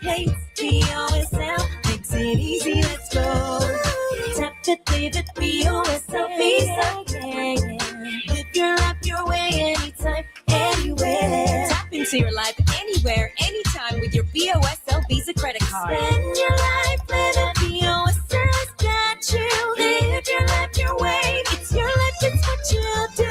Hey, BOSL makes it easy. Let's go. Tap to live it, BOSL Visa. Yeah. Live your life your way, anytime, anywhere. Tap into your life anywhere, anytime with your BOSL Visa credit card. Spend your life living. BOSL's got you. Live your life your way. It's your life, it's what you do.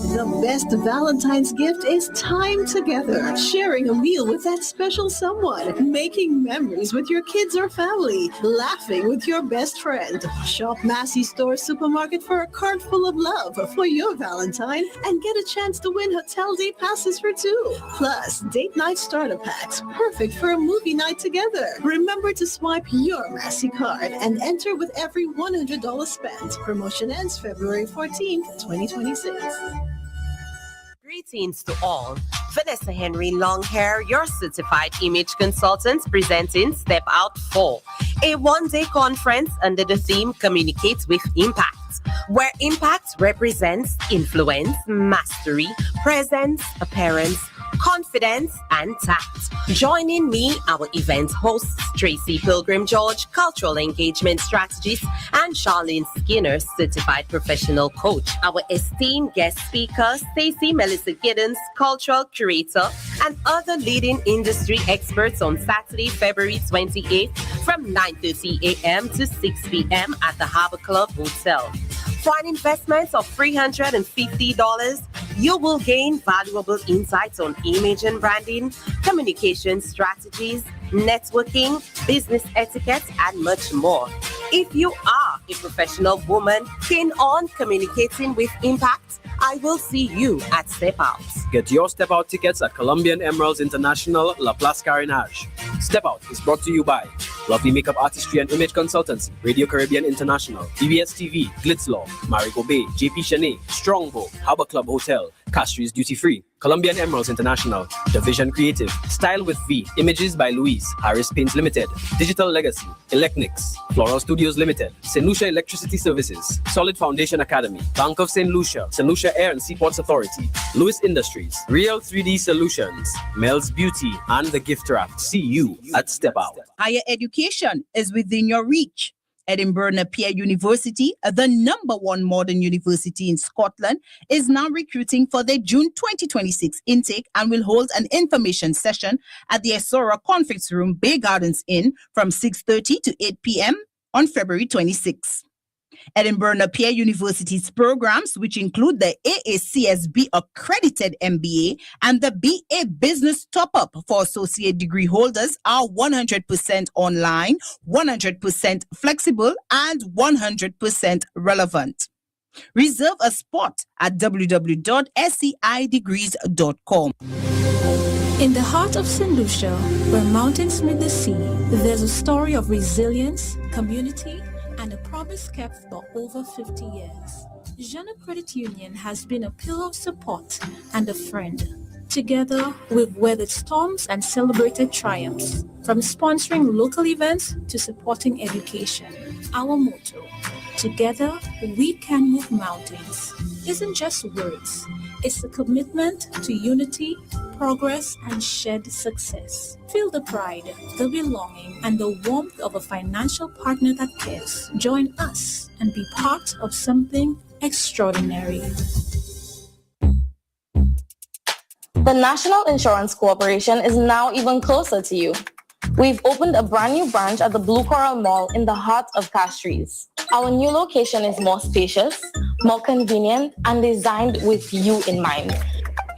The best Valentine's gift is time together, sharing a meal with that special someone, making memories with your kids or family, laughing with your best friend. Shop Massey Store Supermarket for a cart full of love for your Valentine and get a chance to win hotel day passes for two. Plus, date night starter packs, perfect for a movie night together. Remember to swipe your Massey card and enter with every $100 spent. Promotion ends February 14th, 2026. Greetings to all. Vanessa Henry Longhair, your certified image consultant, presenting Step Out 4, a one-day conference under the theme Communicate with Impact, where impact represents influence, mastery, presence, appearance, confidence, and tact. Joining me, our event hosts, Tracy Pilgrim George, cultural engagement strategist, and Charlene Skinner, certified professional coach. Our esteemed guest speaker, Stacey Melissa Giddens, cultural curator, and other leading industry experts on Saturday, February 28th from 9:30 a.m. to 6 p.m. at the Harbor Club Hotel. For an investment of $350, you will gain valuable insights on image and branding, communication strategies, networking, business etiquette, and much more. If you are a professional woman keen on communicating with impact, I will see you at Step Out. Get your Step Out tickets at Colombian Emeralds International, La Place Carénage. Step Out is brought to you by Lovely Makeup Artistry and Image Consultancy, Radio Caribbean International, EBS TV, Glitz Law, Marigo Bay, JP Chenet, Strongbow, Harbor Club Hotel, Castries Duty Free, Colombian Emeralds International, Division Creative, Style with V, Images by Louise, Harris Paints Limited, Digital Legacy, Elecnics, Floral Studios Limited, St. Lucia Electricity Services, Solid Foundation Academy, Bank of St. Lucia Air and Seaports Authority, Lewis Industries, Real 3D Solutions, Mel's Beauty, and The Gift Wrap. See you at Step Out. Higher education is within your reach. Edinburgh Napier University, the #1 modern university in Scotland, is now recruiting for their June 2026 intake and will hold an information session at the Esora Conference Room, Bay Gardens Inn, from 6:30 to 8 p.m. on February 26. Edinburgh Napier University's programs, which include the AACSB accredited MBA and the BA Business Top-Up for associate degree holders, are 100% online, 100% flexible, and 100% relevant. Reserve a spot at www.seidegrees.com. In the heart of St. Lucia, where mountains meet the sea, there's a story of resilience, community, and a promise kept for over 50 years. Jana Credit Union has been a pillar of support and a friend. Together, we've weathered storms and celebrated triumphs, from sponsoring local events to supporting education. Our motto, together we can move mountains, isn't just words. It's a commitment to unity, progress, and shared success. Feel the pride, the belonging, and the warmth of a financial partner that cares. Join us and be part of something extraordinary. The National Insurance Corporation is now even closer to you. We've opened a brand new branch at the Blue Coral Mall in the heart of Castries. Our new location is more spacious, more convenient, and designed with you in mind,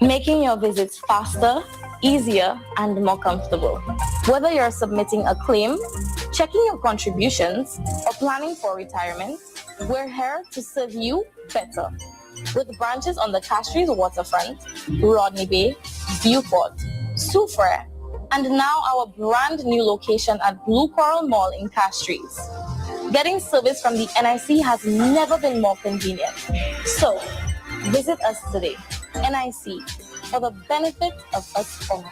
making your visits faster, easier, and more comfortable. Whether you're submitting a claim, checking your contributions, or planning for retirement, we're here to serve you better. With branches on the Castries waterfront, Rodney Bay, Beauport, Soufriere, and now our brand new location at Blue Coral Mall in Castries. Getting service from the NIC has never been more convenient. So, visit us today. NIC, for the benefit of us all.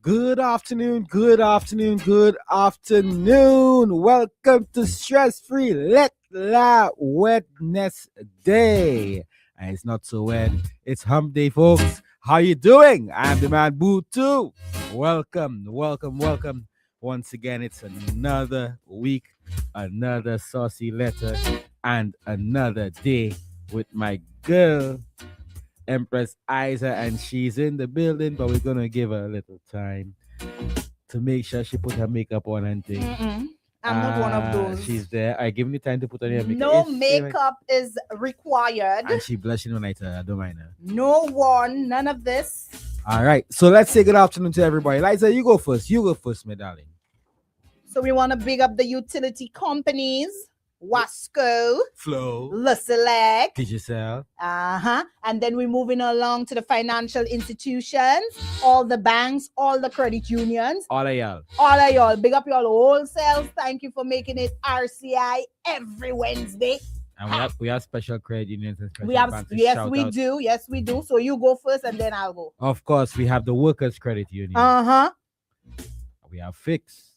Good afternoon, good afternoon, good afternoon. Welcome to Stress Free Lettre Wednesday. And it's not so wet, it's hump day, folks. How you doing? I'm the man Boo too. Welcome, welcome, welcome. Once again, it's another week, another saucy letter, and another day with my girl, Empress Isa, and she's in the building, but we're gonna give her a little time to make sure she put her makeup on and things. I'm not one of those. She's there. I give me time to put on your makeup. No It's- makeup is required. And she blushing when I tell her. I don't mind her. No one, none of this. All right. So let's say good afternoon to everybody. Liza, you go first. You go first, my darling. So we want to big up the utility companies, Wasco, Flow. Select. Digicel. And then we're moving along to the financial institutions, all the banks, all the credit unions, All of y'all. all of y'all. Big up y'all wholesales. Thank you for making it RCI every Wednesday. And we have special credit unions and special We have, banks to yes, shout we out. do. Yes, we do. So you go first and then I'll go. Of course, we have the Workers Credit Union. We have Fix.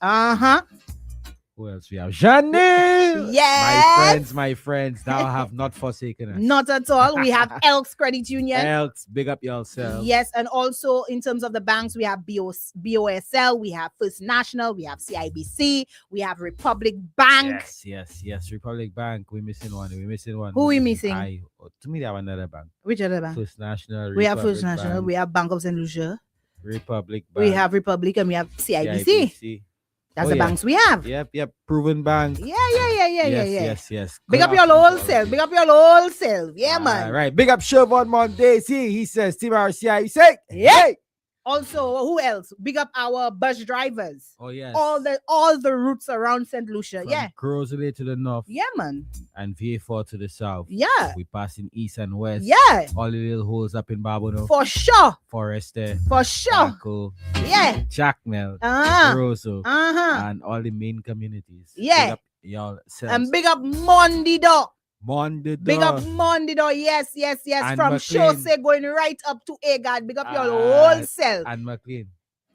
Who else? We have Janelle. Yes. My friends, thou have not forsaken us. Not at all. We have Elks Credit Union. Elks, big up yourself. Yes, and also in terms of the banks, we have BOSL, we have First National, we have CIBC, we have Republic Bank. Yes. Republic Bank. We're missing one. Who we missing? To me, they have another bank. Which other bank? First National. We have Republic First National, Bank, we have Bank of St. Lucia, Republic Bank. we have Republic, and we have CIBC. CIBC. That's Oh, the yeah. banks we have. Yep. Proven Bank. Yeah. Yes. Big up Good your afternoon to wholesale. all Big up your wholesale. Yeah, All man. right. Big up Siobhan Mondays. He says, Team RCI. You say, Yeah. hey. Also, who else? Big up our bus drivers. Oh, yes. All the routes around St. Lucia. From Yeah. Crozley to the north Yeah, man. and VA4 to the south. Yeah. We passing east and west. Yeah. All the little holes up in Barbono. For sure. Forester. For sure. Taco, Yeah. Jacknell. Uh-huh. Rosso. And all the main communities. Yeah. Big up y'all selves. And big up Mondido. Mondido. Big up Mondido. Yes. And From McLean. Chose going right up to Agard. Big up your wholesale. And McLean.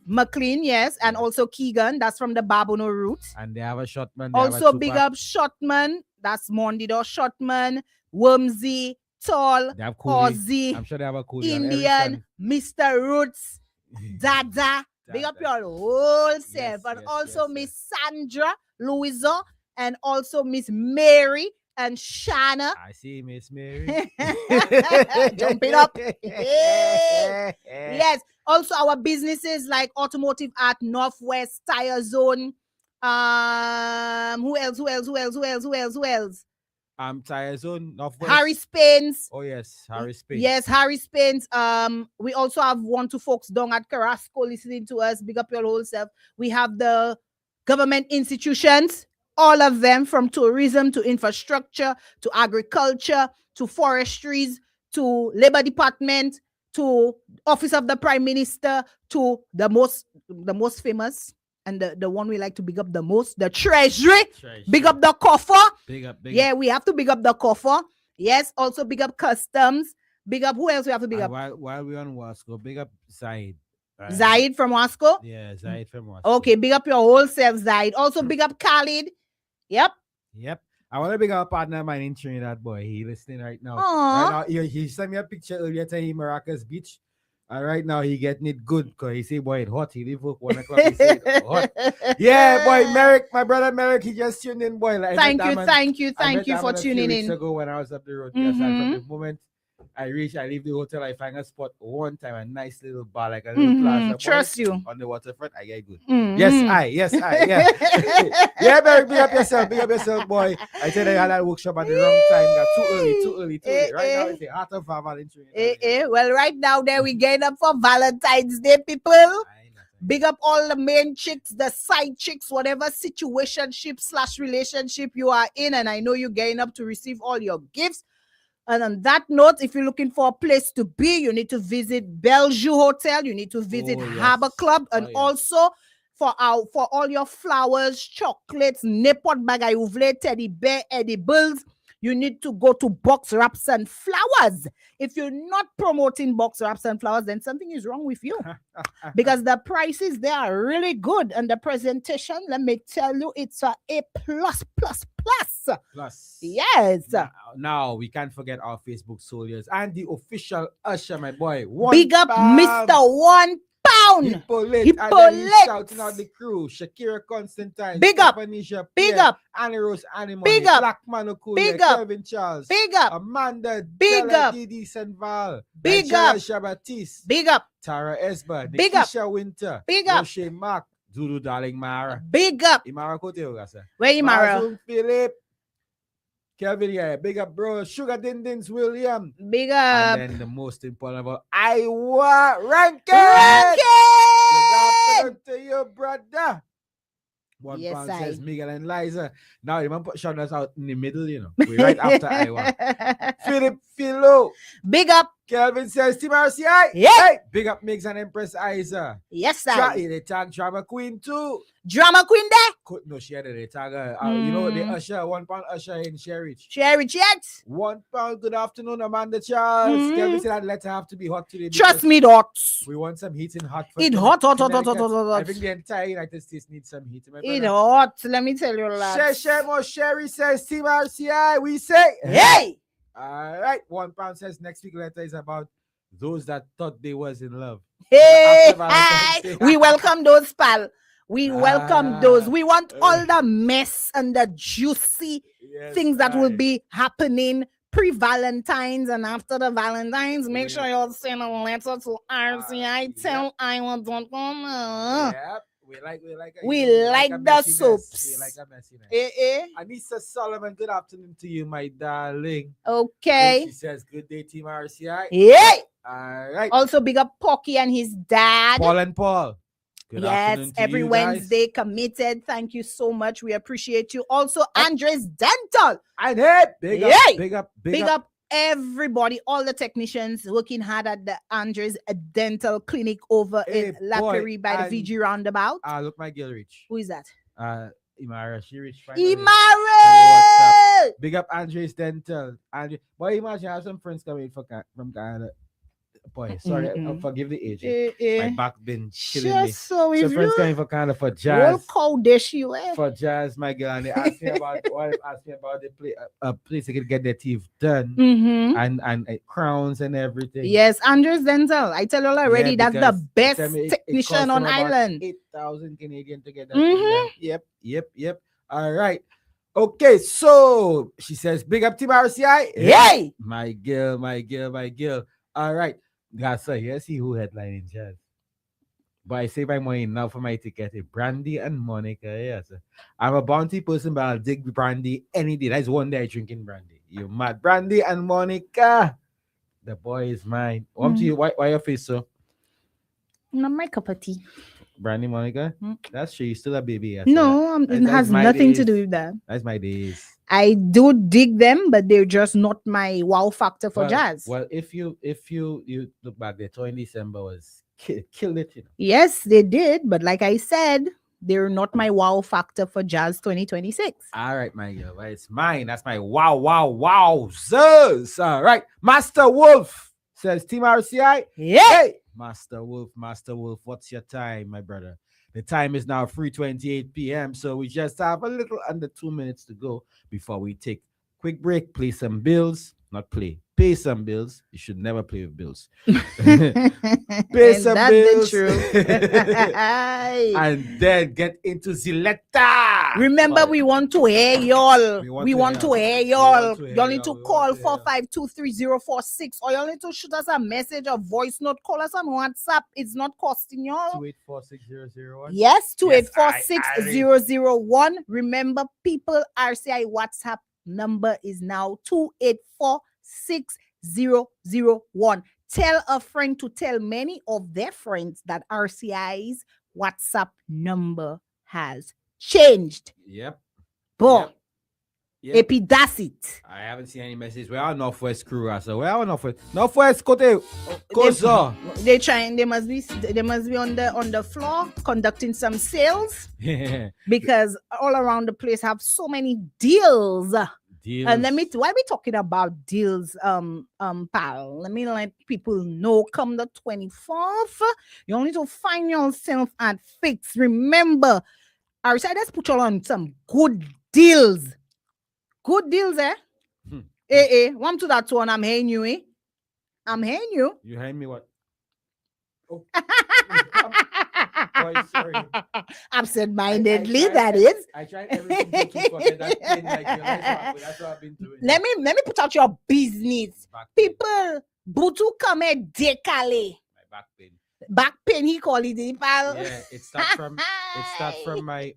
McLean, yes. And also Keegan. That's from the Babono route. And they have a shotman. Also big up Shotman. That's Mondido. Shotman. Wormsy. Tall. They have Cody. Ozzy. I'm sure they have a Cody. on Indian. Mr. Roots. Dada. Big up Dada. your whole self. Yes, And yes, also yes, Miss Sandra Louisa. And also Miss Mary and Shanna. I see Miss Mary. Jump it up. Hey. Yes. Also our businesses like Automotive Art, Northwest, Tire Zone. Who else? Tire Zone, Northwest. Harry Spains. Oh yes, Harry Spain. Yes, Harry Spains. We also have one, two folks down at Carrasco listening to us. Big up your whole self. We have the government institutions, all of them, from tourism to infrastructure to agriculture to forestries to labor department to office of the prime minister to the most famous and the one we like to big up the most, the treasury. Big up the coffer. Big up. Yeah, we have to big up the coffer. Yes, also big up customs. Big up, who else we have to big up? While we're on Wasco, big up Zaid. Zaid from Wasco. Yeah, Zaid from Wasco. Okay, big up your whole self, Zaid. Also big up Khalid. Yep. I want to big up a partner of mine in Trinidad, boy. He listening right now. Aww. Right now, he sent me a picture earlier saying Maracas Beach. And right now he getting it good because he say, boy, it's hot. He leave work 1 o'clock. He say it's hot. Yeah, boy, Merrick, my brother Merrick, he just tuned in, boy. Like, Thank you for a few tuning weeks in. ago when I was up the road. Yes, and from the moment I leave the hotel, I find a spot one time, a nice little bar, like a little plaza. boy, Trust you. on the waterfront, I get good. Mhm. Yes, I. Yeah, Merrick, big up yourself, boy. I said I had that workshop at the wrong time. Got too early. Right now, it's the heart of Valentine. Well, right now there we getting up for Valentine's Day, people. Big up all the main chicks, the side chicks, whatever situationship/relationship you are in, and I know you're getting up to receive all your gifts. And on that note, if you're looking for a place to be, you need to visit Bellevue Hotel. You need to visit Harbor Club, and also for all your flowers, chocolates, n'importe bagay ouvle, teddy bear, edibles. you need to go to Box Wraps and Flowers. If you're not promoting Box Wraps and Flowers, then something is wrong with you. Because the prices, they are really good. And the presentation, let me tell you, it's a plus. Plus. Yes. Now we can't forget our Facebook soldiers and the official usher, my boy. Big up Mr. 1 pound. Hippolyte. And then Hippolyte. he's shouting out the crew. Shakira Constantine. Big up. Stephanisha Big Pierre, up. Annie Rose Animal. Big up. Black Mano Cool. Big up. Kelvin Charles. Big up. Amanda. Big Della up. Didi Sanval. Big Nigeria up. Shabatis. Big up. Tara Esba. Big up. Nikisha Winter. Big up. Roche Mark. Zulu Darling Mara. Big up. Imara Kote Ogasa. Where Imara? Mazum Philip. Kelvin, yeah, big up, bro. Sugar Dindins William. Big up. And then the most important of all, Iowa Rankin. Rankin! Good afternoon to you, brother. One Yes, pound I. says Miguel and Liza. Now, you want to put Shauna's out in the middle, you know. We're right after Iowa. Philip Philo. Big up. Kelvin says Team RCI. Yeah. Hey, big up Migs and Empress Isa. Yes, I. They tag Drama Queen too. Drama Queen there. No, she had a tag her. You know, the usher, 1 pound usher in Sherridge. Sherridge yet? 1 pound. Good afternoon, Amanda Charles. Mhm. Kelvin said that letter have to be hot today. Trust because me, dots. we want some heat in hot. for It some hot. Americans. I It think the entire United States needs some heat. My brother. hot. Let me tell you that. Sherry says Team RCI. We say Hey! All right. 1 pound says next week letter is about those that thought they was in love. Hey! After Valentine's Day. We welcome those, pal. We welcome those. We want all uh, the mess and the juicy Yes, things that will aye. be happening pre-Valentine's and after the Valentine's. Make sure you send a letter to RCI. Tell Iowa.com. Yep. We you know, like a the messiness. soaps. We like a messiness. Eh. Anissa Solomon, good afternoon to you, my darling. Okay. She says, good day, Team RCI. Yeah. All right. Also, big up Pocky and his dad. Paul and Paul. Good Yes, afternoon to every you guys. Wednesday committed. Thank you so much. We appreciate you. Also, Andres Dental. And hey, big Yay! up. Big up everybody, all the technicians working hard at the Andres Dental Clinic over Hey, in Lettre boy, by the and- VG roundabout. Look, my girl rich. Who is that? Imara, she rich. finally. Imara! Big up Andres Dental. Boy, imagine I have some friends coming from Canada. Boy, sorry, forgive the age. My back been killing me. Just so Some if friends you coming from Canada for roll jazz. cold dish you For jazz, my girl, and they asked me about the place they could get their teeth done and crowns and everything. Yes, Andres Dental. I tell you already, Yeah, that's the because best tell me it technician cost on them about island. 8,000 Canadian to get that Mhm. thing done. Yep. All right. Okay, so she says, big up Team RCI. Yay! My girl. All right. Guys, so here see who headlining jazz. But I save my money now for my ticket. Brandy and Monica. Yes. I'm a bounty person, but I'll dig brandy any day. That's one day I drinking brandy. You mad. Brandy and Monica. The boy is mine. To you, why your face so? Not my cup of tea. Brandy Monica? That's true. You're still a baby. Yes, No, it That's has my nothing to days. do with that. That's my days. I do dig them, but they're just not my wow factor for jazz. Well, if you look back, the tour in December was killed it, you know. Yes, they did, but like I said, they're not my wow factor for jazz 2026. All right, my girl. Well, it's mine. That's my wow. Zers. All right. Master Wolf says Team RCI. Yeah. Hey, Master Wolf, what's your time, my brother? The time is now 3:28 p.m. So we just have a little under 2 minutes to go before we take quick break, play some bills. Not play, pay some bills. You should never play with bills. Pay some That's bills. the truth. And then get into the letter. Remember, we want to hear y'all. We want to hear Y'all need y'all. to We call want to hear 4523046 or y'all need to shoot us a message, a voice note, call us on WhatsApp. It's not costing y'all. 2846001. Yes, Yes, 2846001. Remember, people, RCI WhatsApp number is now 2846001. Tell a friend to tell many of their friends that RCI's WhatsApp number has changed. Yep. Boom. Yep. Epi, that's it. I haven't seen any messages. We are Northwest crew, so we are Northwest Kote. Kozo. They must be on the floor conducting some sales because all around the place have so many deals. Deals. And why we talking about deals, pal? Let me let people know. Come the 24th, you only need to find yourself at Fix. Remember, I said let's put you on some good deals. Good deals, eh? One to that one. I'm hearing you, eh? I'm hearing you. You hearing me what? Oh. Boy, sorry. Absent-mindedly, that is. I tried everything to forget that thing. Like, that's what I've been doing. Let me put out your business. Back pain. People, Butu come and decale. My back pain. Back pain, he call it, pal. Yeah, it starts from my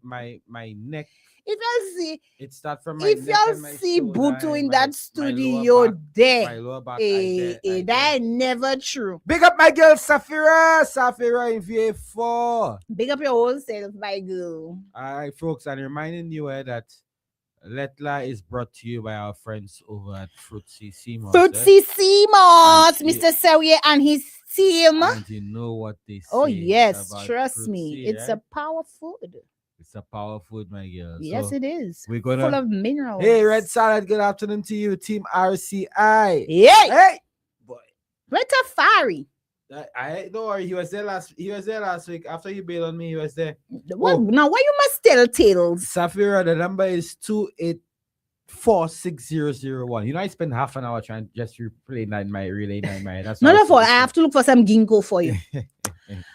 neck. If you see, It starts from my if neck you and my see shoulder Butu and in my that lower studio back- there, my lower back. that ain't never true. Big up my girl Safira in VA4. Big up your whole self, my girl. All right, folks, and reminding you that Lettre is brought to you by our friends over at Fruitsy Seamouth. Fruitsy Seamouth, And Mr. Selye and his team. And you know what they say. Oh yes, about trust me, Fruitsy, it's right? a power food. It's a power food, my girl. Yes, So it is. we're gonna. Full of minerals. Hey, Red Salad. Good afternoon to you, Team RCI. Yay! Hey, boy. Red Tafari. I don't worry. He was there last week. After you bailed on me, he was there. What? Oh. Now, why you must tell tales? Safira, the number is 2846001. You know, I spent half an hour trying just to replay 9 my relay 9 my. That's Not what at all. I have to look for some ginkgo for you. I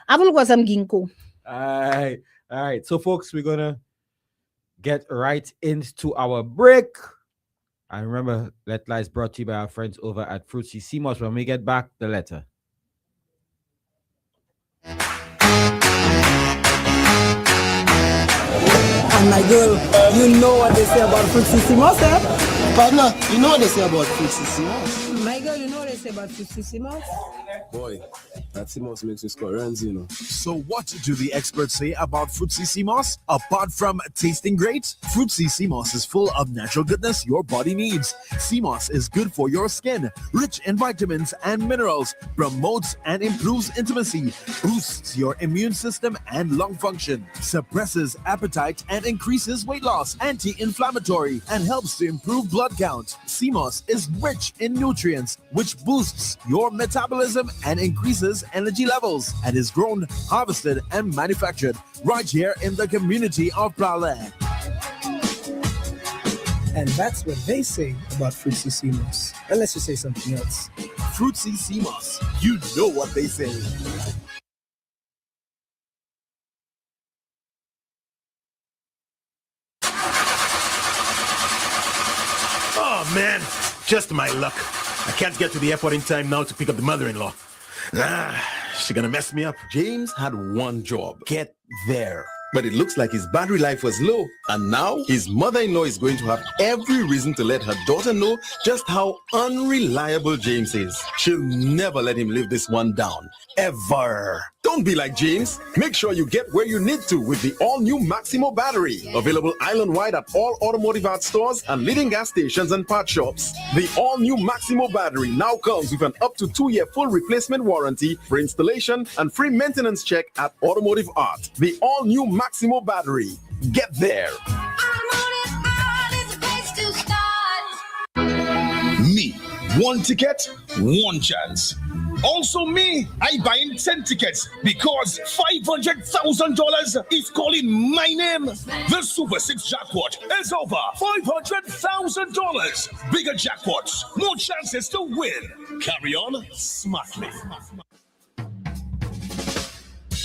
have to look for some ginkgo. All right. So, folks, we're gonna get right into our break. And remember, Lettre is brought to you by our friends over at Fruitsy Seamouth. When we get back, the letter. And my girl, you know what they say about Fruitsy Seamouth, eh? Partner, you know what they say about Fruitsy Seamouth? My girl, you know what they say about Fruitsy Seamouth? Boy, that Seamouth makes me score runs, you know. So what do the experts say about Fruitsy Seamouth? Apart from tasting great, Fruitsy Seamouth is full of natural goodness your body needs. Seamouth is good for your skin, rich in vitamins and minerals, promotes and improves intimacy, boosts your immune system and lung function, suppresses appetite and increases weight loss, anti-inflammatory, and helps to improve blood count. Seamouth is rich in nutrients, which boosts your metabolism and increases energy levels, and is grown, harvested, and manufactured right here in the community of Prale. And that's what they say about Fruitsy Seamouth. Unless you say something else. Fruitsy Seamouth, you know what they say. Oh man, just my luck. I can't get to the airport in time now to pick up the mother-in-law. She's gonna mess me up. James had one job: get there. But it looks like his battery life was low, and now his mother-in-law is going to have every reason to let her daughter know just how unreliable James is. She'll never let him live this one down, ever. Don't be like James. Make sure you get where you need to with the all-new Maximo battery. Available island-wide at all automotive art stores and leading gas stations and part shops. The all-new Maximo battery now comes with an up to 2-year full replacement warranty for installation and free maintenance check at Automotive Art. The all-new Maximo battery. Get there. Me, one ticket, one chance. Also me, I buying 10 tickets because $500,000 is calling my name. The Super 6 jackpot is over $500,000. Bigger jackpots, more chances to win. Carry on smartly.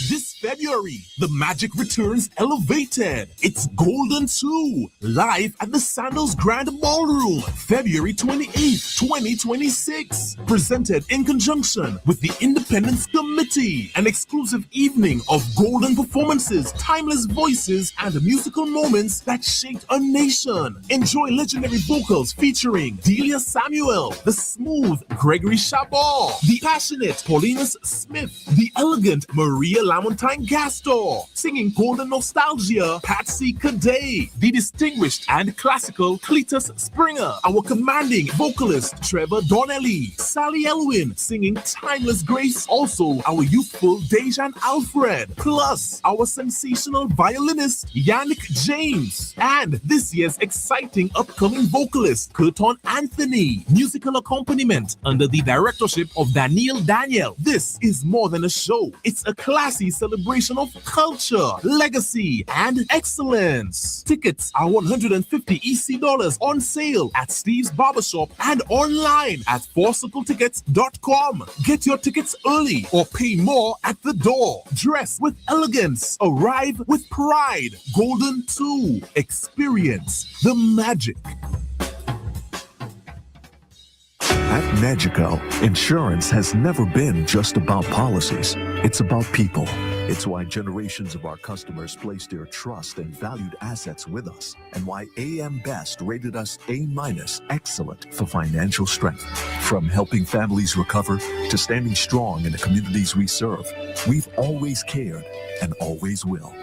This February, the magic returns elevated. It's Golden 2, live at the Sandals Grand Ballroom, February 28th, 2026. Presented in conjunction with the Independence Committee. An exclusive evening of golden performances, timeless voices, and musical moments that shaped a nation. Enjoy legendary vocals featuring Delia Samuel, the smooth Gregory Chabot, the passionate Paulinus Smith, the elegant Maria Lamontagne Gastor. Singing Golden Nostalgia, Patsy Cadet. The distinguished and classical Cletus Springer. Our commanding vocalist, Trevor Donnelly. Sally Elwin, singing Timeless Grace. Also, our youthful Dejan Alfred. Plus, our sensational violinist, Yannick James. And this year's exciting upcoming vocalist, Curton Anthony. Musical accompaniment under the directorship of Daniel Daniel. This is more than a show. It's a classy celebration of culture, legacy, and excellence. Tickets are $150 EC on sale at Steve's Barbershop and online at fourcircletickets.com. Get your tickets early or pay more at the door. Dress with elegance. Arrive with pride. Golden 2. Experience the magic. At Magico, insurance has never been just about policies. It's about people. It's why generations of our customers place their trust and valued assets with us, and why AM Best rated us A- excellent for financial strength. From helping families recover to standing strong in the communities we serve, we've always cared and always will.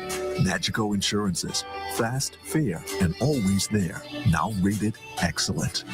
Magico Insurances, fast, fair, and always there. Now rated excellent.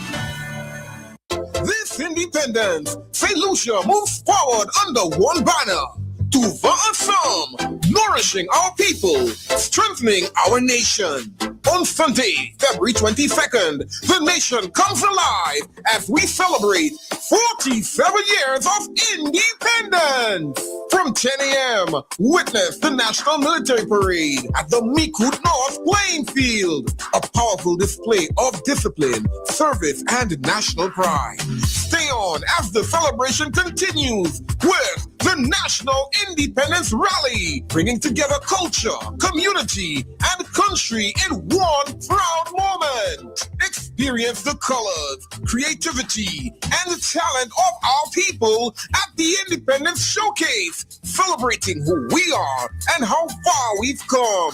This independence, St. Lucia moves forward under one banner. Tuva Assam, nourishing our people, strengthening our nation. On Sunday, February 22nd, the nation comes alive as we celebrate 47 years of independence. From 10 a.m., witness the National Military Parade at the Micoud North Playing Field, a powerful display of discipline, service, and national pride. Stay on as the celebration continues with the National Independence Rally, bringing together culture, community, and country in one proud moment. Experience the colors, creativity, and the talent of our people at the Independence Showcase, celebrating who we are and how far we've come.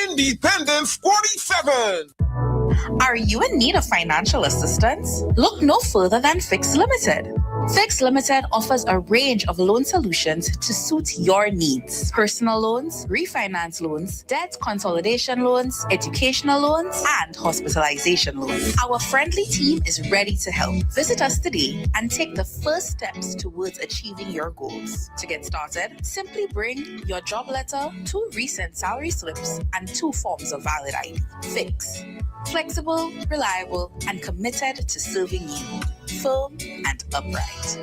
Independence 47. Are you in need of financial assistance? Look no further than Fix Limited. Fix Limited offers a range of loan solutions to suit your needs. Personal loans, refinance loans, debt consolidation loans, educational loans, and hospitalization loans. Our friendly team is ready to help. Visit us today and take the first steps towards achieving your goals. To get started, simply bring your job letter, 2 recent salary slips, and 2 forms of valid ID. Fix. Flexible, reliable, and committed to serving you. Firm and upright.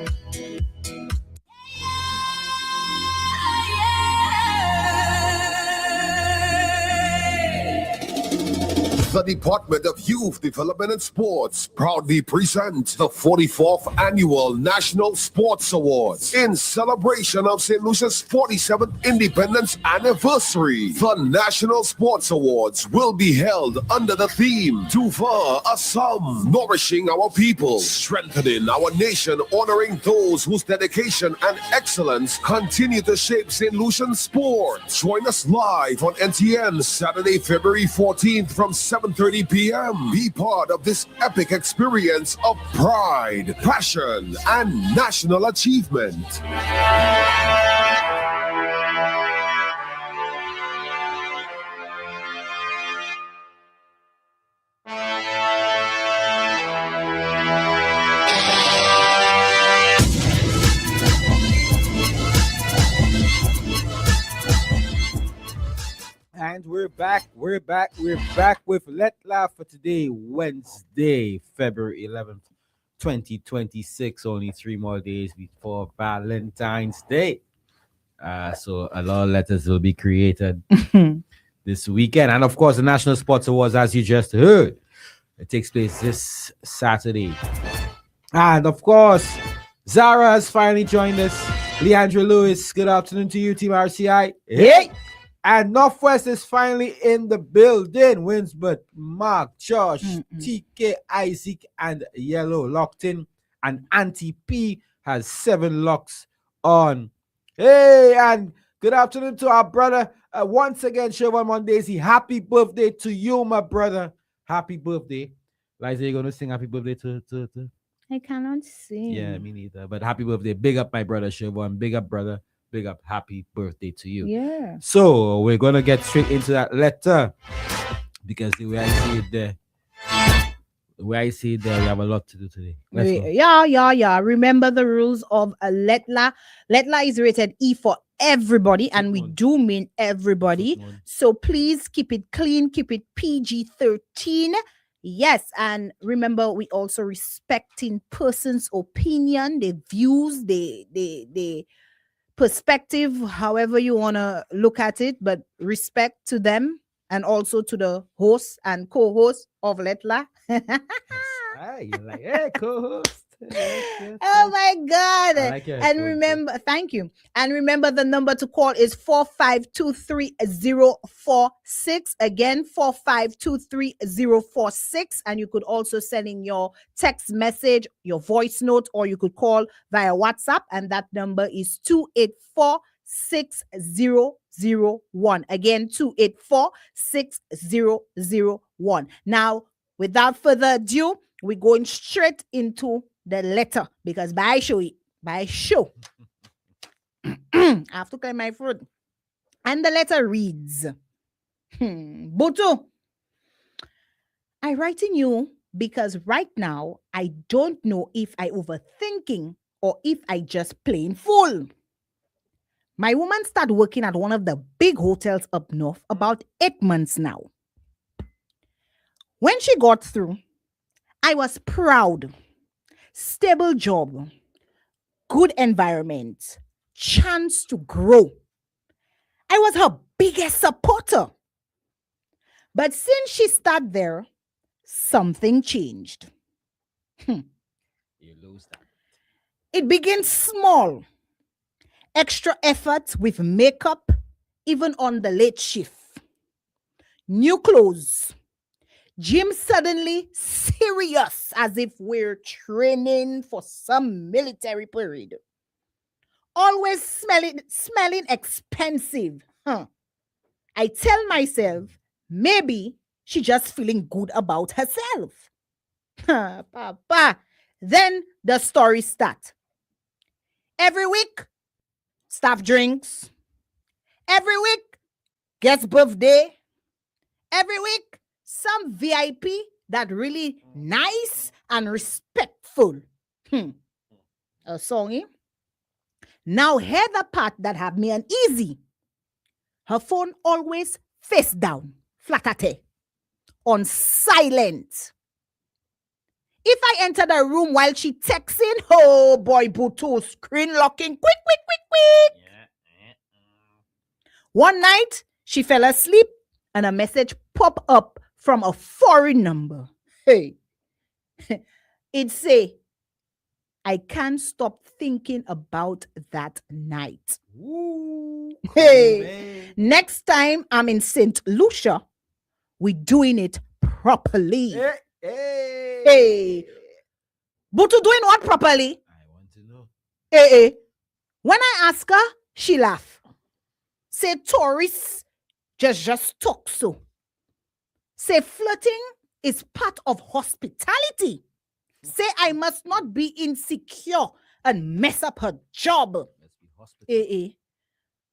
The Department of Youth Development and Sports proudly presents the 44th Annual National Sports Awards in celebration of St. Lucia's 47th Independence Anniversary. The National Sports Awards will be held under the theme Tuva Assam, nourishing our people, strengthening our nation, honoring those whose dedication and excellence continue to shape St. Lucian sport. Join us live on NTN Saturday, February 14th from 7:30 p.m. Be part of this epic experience of pride, passion, and national achievement. And we're back with Let Laugh for today, Wednesday, February 11th, 2026. Only 3 more days before Valentine's Day. So a lot of letters will be created this weekend. And of course, the National Sports Awards, as you just heard, it takes place this Saturday. And of course, Zara has finally joined us. Leandra Lewis, good afternoon to you, Team RCI. Hey! And Northwest is finally in the building. Winsbert, Mark, Josh, TK, Isaac, and Yellow locked in. And Auntie P has 7 locks on. Hey, and good afternoon to our brother. Once again, Siobhan Mondesi, happy birthday to you, my brother. Happy birthday. Liza, you going to sing happy birthday to? I cannot sing. Yeah, me neither. But happy birthday. Big up, my brother, Siobhan. Big up, brother. big up, happy birthday to you. Yeah. So we're gonna get straight into that letter because the way I see it there, we have a lot to do today. Let's go. Yeah. Remember the rules of a Lettre. Lettre is rated E for everybody, and we do mean everybody. So please keep it clean, keep it PG-13. Yes, and remember, we also respecting person's opinion, their views, their perspective, however you want to look at it, but respect to them and also to the host and co-host of Lettre. You're like, hey, co-host. Oh my God. I like your And headphones, remember, thank you. And remember, the number to call is 4523-046. Again, 4523-046. And you could also send in your text message, your voice note, or you could call via WhatsApp. And that number is 284-6001. Again, 284-6001. Now, without further ado, we're going straight into the letter because by show. I have to clear my throat. And the letter reads, Butu, I writing you because right now I don't know if I overthinking or if I just plain fool. My woman started working at one of the big hotels up north about 8 months now. When she got through, I was proud. Stable job, good environment, chance to grow. I was her biggest supporter. But since she started there, something changed. You lose that. It begins small. Extra effort with makeup, even on the late shift. New clothes. Gym suddenly serious as if we're training for some military parade. Always smelling expensive. I tell myself, maybe she just feeling good about herself. Papa. Then the story start. Every week, staff drinks. Every week, guest birthday. Every week, some VIP that really nice and respectful. A songy. Now hear the part that have me uneasy. Her phone always face down, flatate, on silent. If I enter the room while she texting, oh boy, Butu, screen locking, quick. One night, she fell asleep and a message popped up from a foreign number. Hey, it say, I can't stop thinking about that night. Ooh, Hey, next time I'm in St. Lucia, we're doing it properly. Hey. Butu doing what properly? I want to know. Hey. When I ask her, she laugh. Say tourists just talk so. Say flirting is part of hospitality. Say I must not be insecure and mess up her job.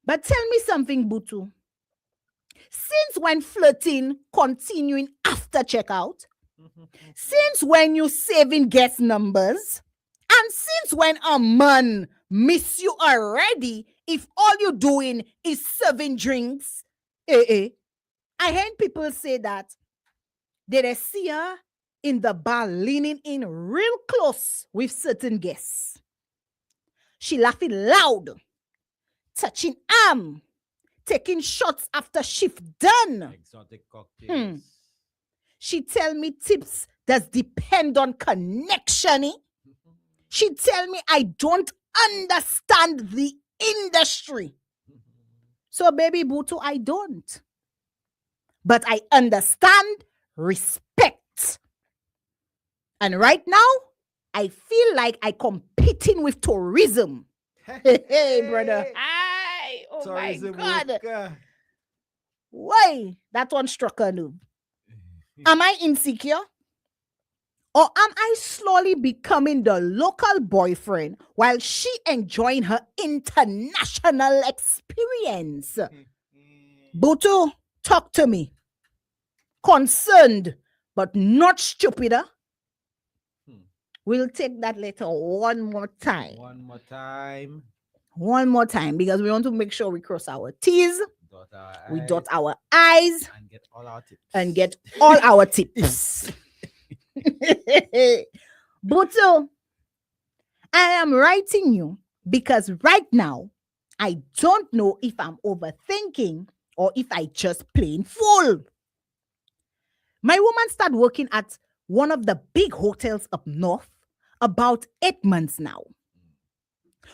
But tell me something, Butu. Since when flirting continuing after checkout? Since when you saving guest numbers? And since when a man miss you already if all you doing is serving drinks? I heard people say that they see her in the bar leaning in real close with certain guests. She laughing loud, touching arm, taking shots after shift done. Exotic cocktails. She tell me tips does depend on connection. She tell me I don't understand the industry. So baby Butu, I don't. But I understand respect. And right now, I feel like I competing with tourism. Hey, brother. Hi. Oh Tourism my God. worker. Why? That one struck a nerve. Am I insecure? Or am I slowly becoming the local boyfriend while she enjoying her international experience? Butu, talk to me. Concerned, but not stupid. Huh? We'll take that letter one more time. One more time. One more time, because we want to make sure we cross our T's, we dot our I's, and get all our tips. And get all our tips. Butu, I am writing you because right now I don't know if I'm overthinking or if I just plain fool. My woman started working at one of the big hotels up north about 8 months now.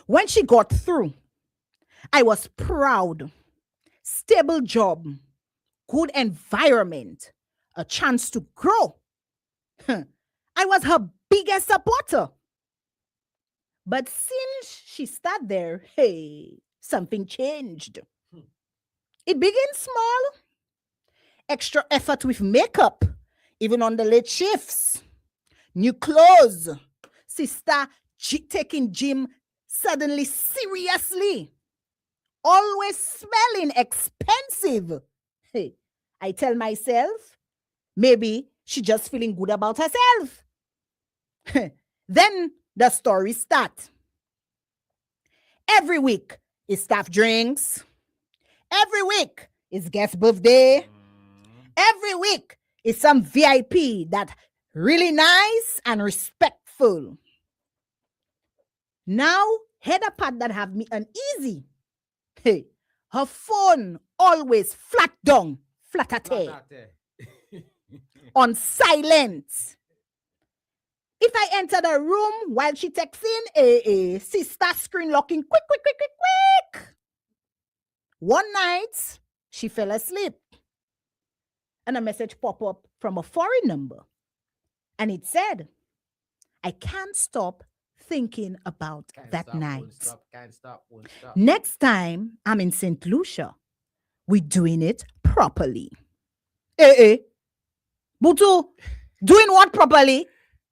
When she got through, I was proud. Stable job, good environment, a chance to grow. I was her biggest supporter. But since she started there, hey, something changed. It began small. Extra effort with makeup, even on the late shifts. New clothes. Sister taking gym suddenly seriously. Always smelling expensive. Hey, I tell myself, maybe she just feeling good about herself. Then the story starts. Every week is staff drinks. Every week is guest birthday. Every week is some VIP that really nice and respectful. Now, head a part that have me uneasy. Hey, her phone always flat down, flatate, on silent. If I enter the room while she texting, sister screen locking, quick. One night, she fell asleep. And a message pop up from a foreign number. And it said, I can't stop thinking about that night. Can't stop, won't stop. Next time I'm in St. Lucia, we're doing it properly. Butu, doing what properly?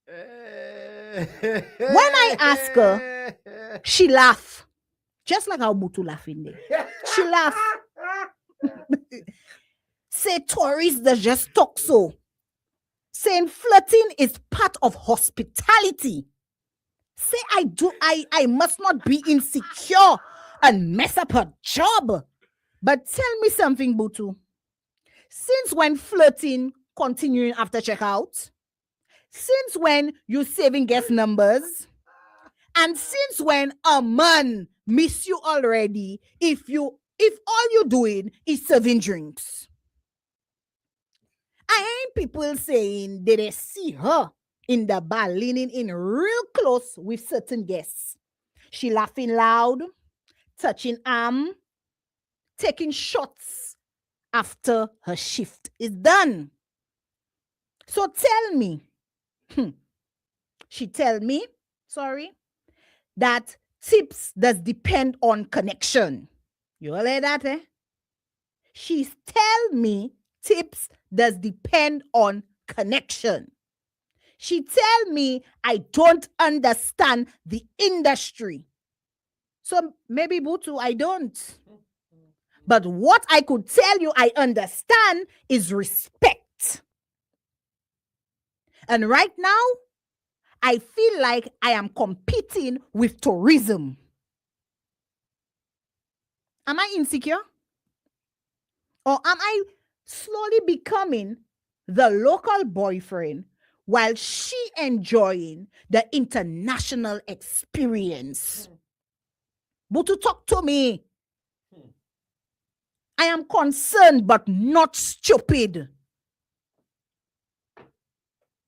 When I ask her, she laugh. Just like how Butu laughing there. She laugh. Say tourists that just talk so. Saying flirting is part of hospitality. Say I must not be insecure and mess up her job. But tell me something, Butu. Since when flirting continuing after checkout? Since when you saving guest numbers? And since when a man miss you already if all you doing is serving drinks? I ain't people saying that they see her in the bar leaning in real close with certain guests. She laughing loud, touching arm, taking shots after her shift is done. So tell me, she tell me, that tips does depend on connection. You all hear that, eh? She tell me tips does depend on connection. She tell me I don't understand the industry. So maybe, Butu, I don't. But what I could tell you I understand is respect. And right now, I feel like I am competing with tourism. Am I insecure? Or am I slowly becoming the local boyfriend while she enjoying the international experience? Butu, talk to me. I am concerned but not stupid.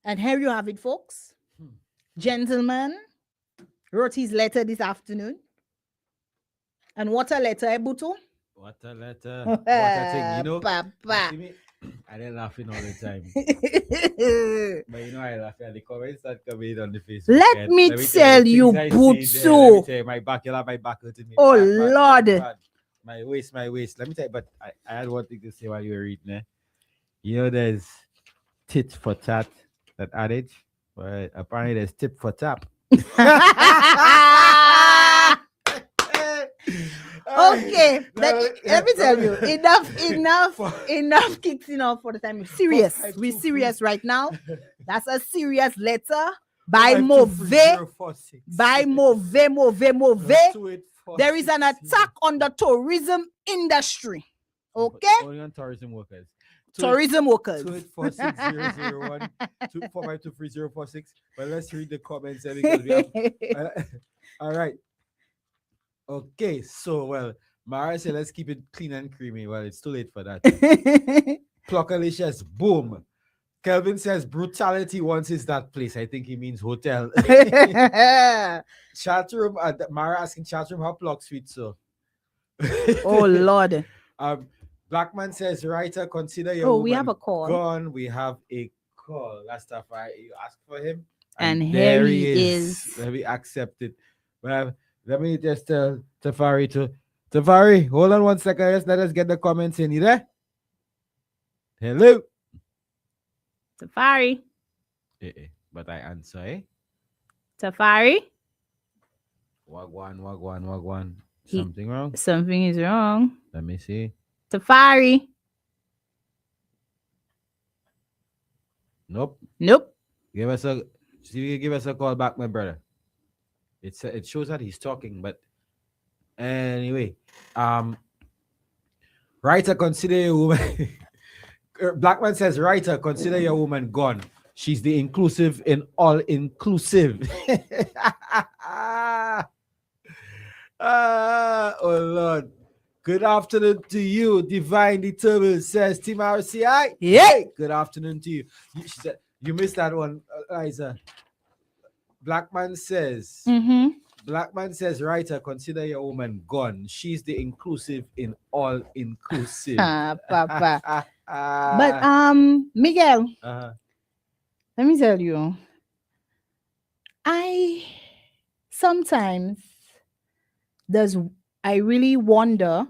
And here you have it, folks. Gentleman wrote his letter this afternoon. And what a letter, Butu? What a letter. What a thing, you know. Papa. I didn't laughing all the time. But you know I laugh at the comments that come in on the Facebook. Let me tell you, Butu. Let me tell you, my back hurting me. Oh, Lord. Bad. My waist. Let me tell you, but I had one thing to say while you were reading it. You know, there's tit for tat, that adage. Right. Apparently, there's tip for tap. Okay, let me tell you, enough kicking off for the time. We're serious right now. That's a serious letter by Move. By Move. There is an attack on the tourism industry. Okay? Only on tourism workers. Tourism workers. 2846001 2452346. But let's read the comments there because we have. All right. Okay, so well, Mara said let's keep it clean and creamy. Well, it's too late for that. Clockalicious, boom. Kelvin says brutality once is that place. I think he means hotel. Chat room, Mara asking chat room how Plock sweet so. Oh Lord. Blackman says writer consider your woman we have a call. Gone. We have a call. That's stuff you ask for him. And there here he he is. Let me accept it. Well, let me just tell Tafari to Tafari, hold on one second. Let us get the comments in. You there? Hello. Tafari. But I answer, eh? Tafari. Wagwan. Something wrong? Something is wrong. Let me see. Tafari. Nope. Give us a call back, my brother. It shows that he's talking, but anyway, writer consider your woman. Blackman says writer consider your woman gone. She's the inclusive in all inclusive. Oh Lord. Good afternoon to you, Divine Determined, says Team RCI. Yeah. Good afternoon to you. She said, you missed that one, Liza. Blackman says, Blackman says, writer, consider your woman gone. She's the inclusive in all inclusive. Papa. But Miguel, let me tell you, I really wonder.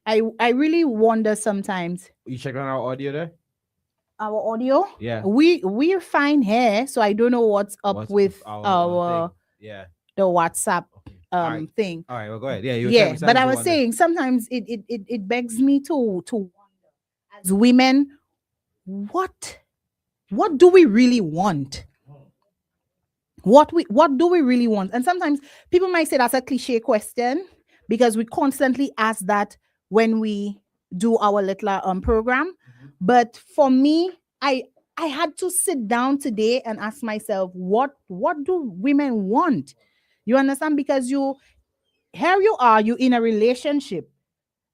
I really wonder sometimes. You check on our audio there? Our audio? Yeah. We're fine here, so I don't know what's up with our the WhatsApp thing. All right, well go ahead. Yeah, but I was saying sometimes it begs me to wonder as women, what do we really want? What do we really want? And sometimes people might say that's a cliche question because we constantly ask that when we do our Lettre program. But for me, I had to sit down today and ask myself, what do women want? You understand? Because you are in a relationship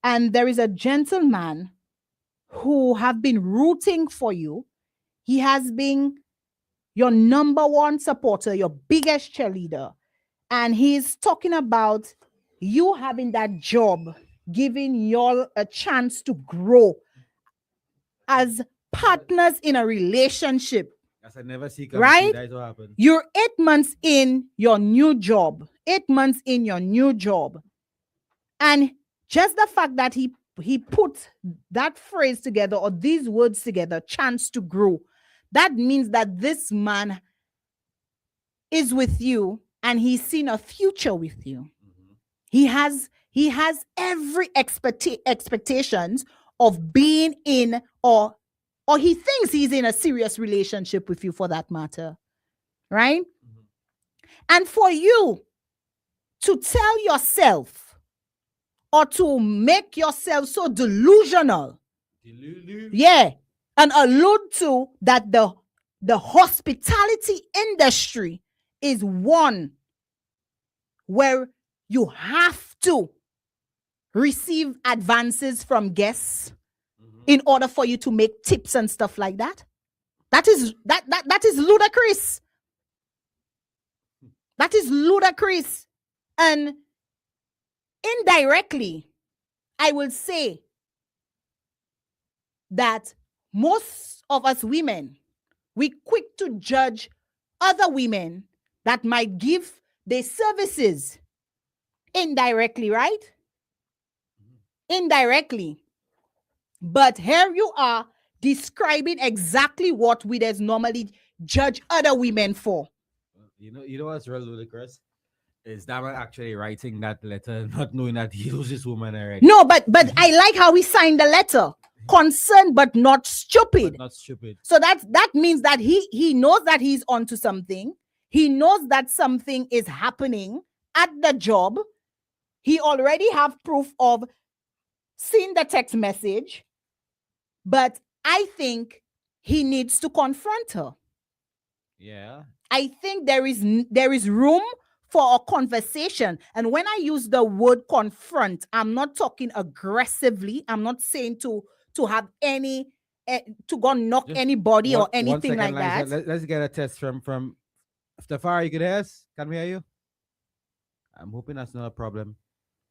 and there is a gentleman who have been rooting for you. He has been your number one supporter, your biggest cheerleader. And he's talking about you having that job, giving y'all a chance to grow as partners in a relationship. As I never see right? That's what happened. You're 8 months in your new job. 8 months in your new job. And just the fact that he put that phrase together or these words together, chance to grow, that means that this man is with you and he's seen a future with you. He has every expectations of being in or he thinks he's in a serious relationship with you for that matter. Right? And for you to tell yourself or to make yourself so delusional. Yeah. And allude to that the hospitality industry is one where you have to receive advances from guests in order for you to make tips and stuff like that. That is ludicrous. That is ludicrous. And indirectly, I will say that most of us women, we quick to judge other women that might give their services indirectly, right? Indirectly. But here you are describing exactly what we normally judge other women for. You know what's real ludicrous? Is that man actually writing that letter, not knowing that he loses woman already? No, but I like how he signed the letter. Concerned but not stupid. But not stupid. So that means that he knows that he's onto something. He knows that something is happening at the job. He already have proof of seeing the text message. But I think he needs to confront her. Yeah. I think there is room for a conversation. And when I use the word confront, I'm not talking aggressively. I'm not saying to have any to go knock Just anybody or 1 anything second, like Liza. that. Let's get a test from Stafari. You could hear us? Can we hear you? I'm hoping that's not a problem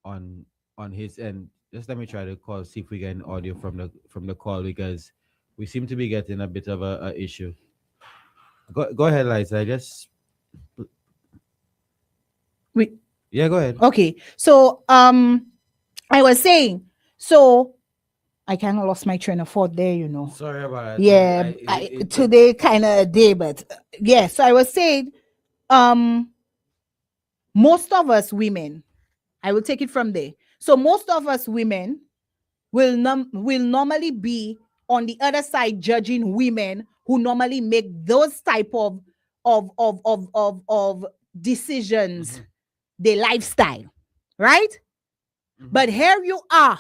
on his end. Just let me try to call, see if we get an audio from the call, because we seem to be getting a bit of a issue. Go ahead, Liza. Yeah, go ahead. Okay. So I was saying, so I kind of lost my train of thought there, Sorry about that. Yeah, today kind of a day, but yeah. So I was saying, most of us women, I will take it from there. So most of us women will normally be on the other side judging women who normally make those type of decisions, their lifestyle, right? But here you are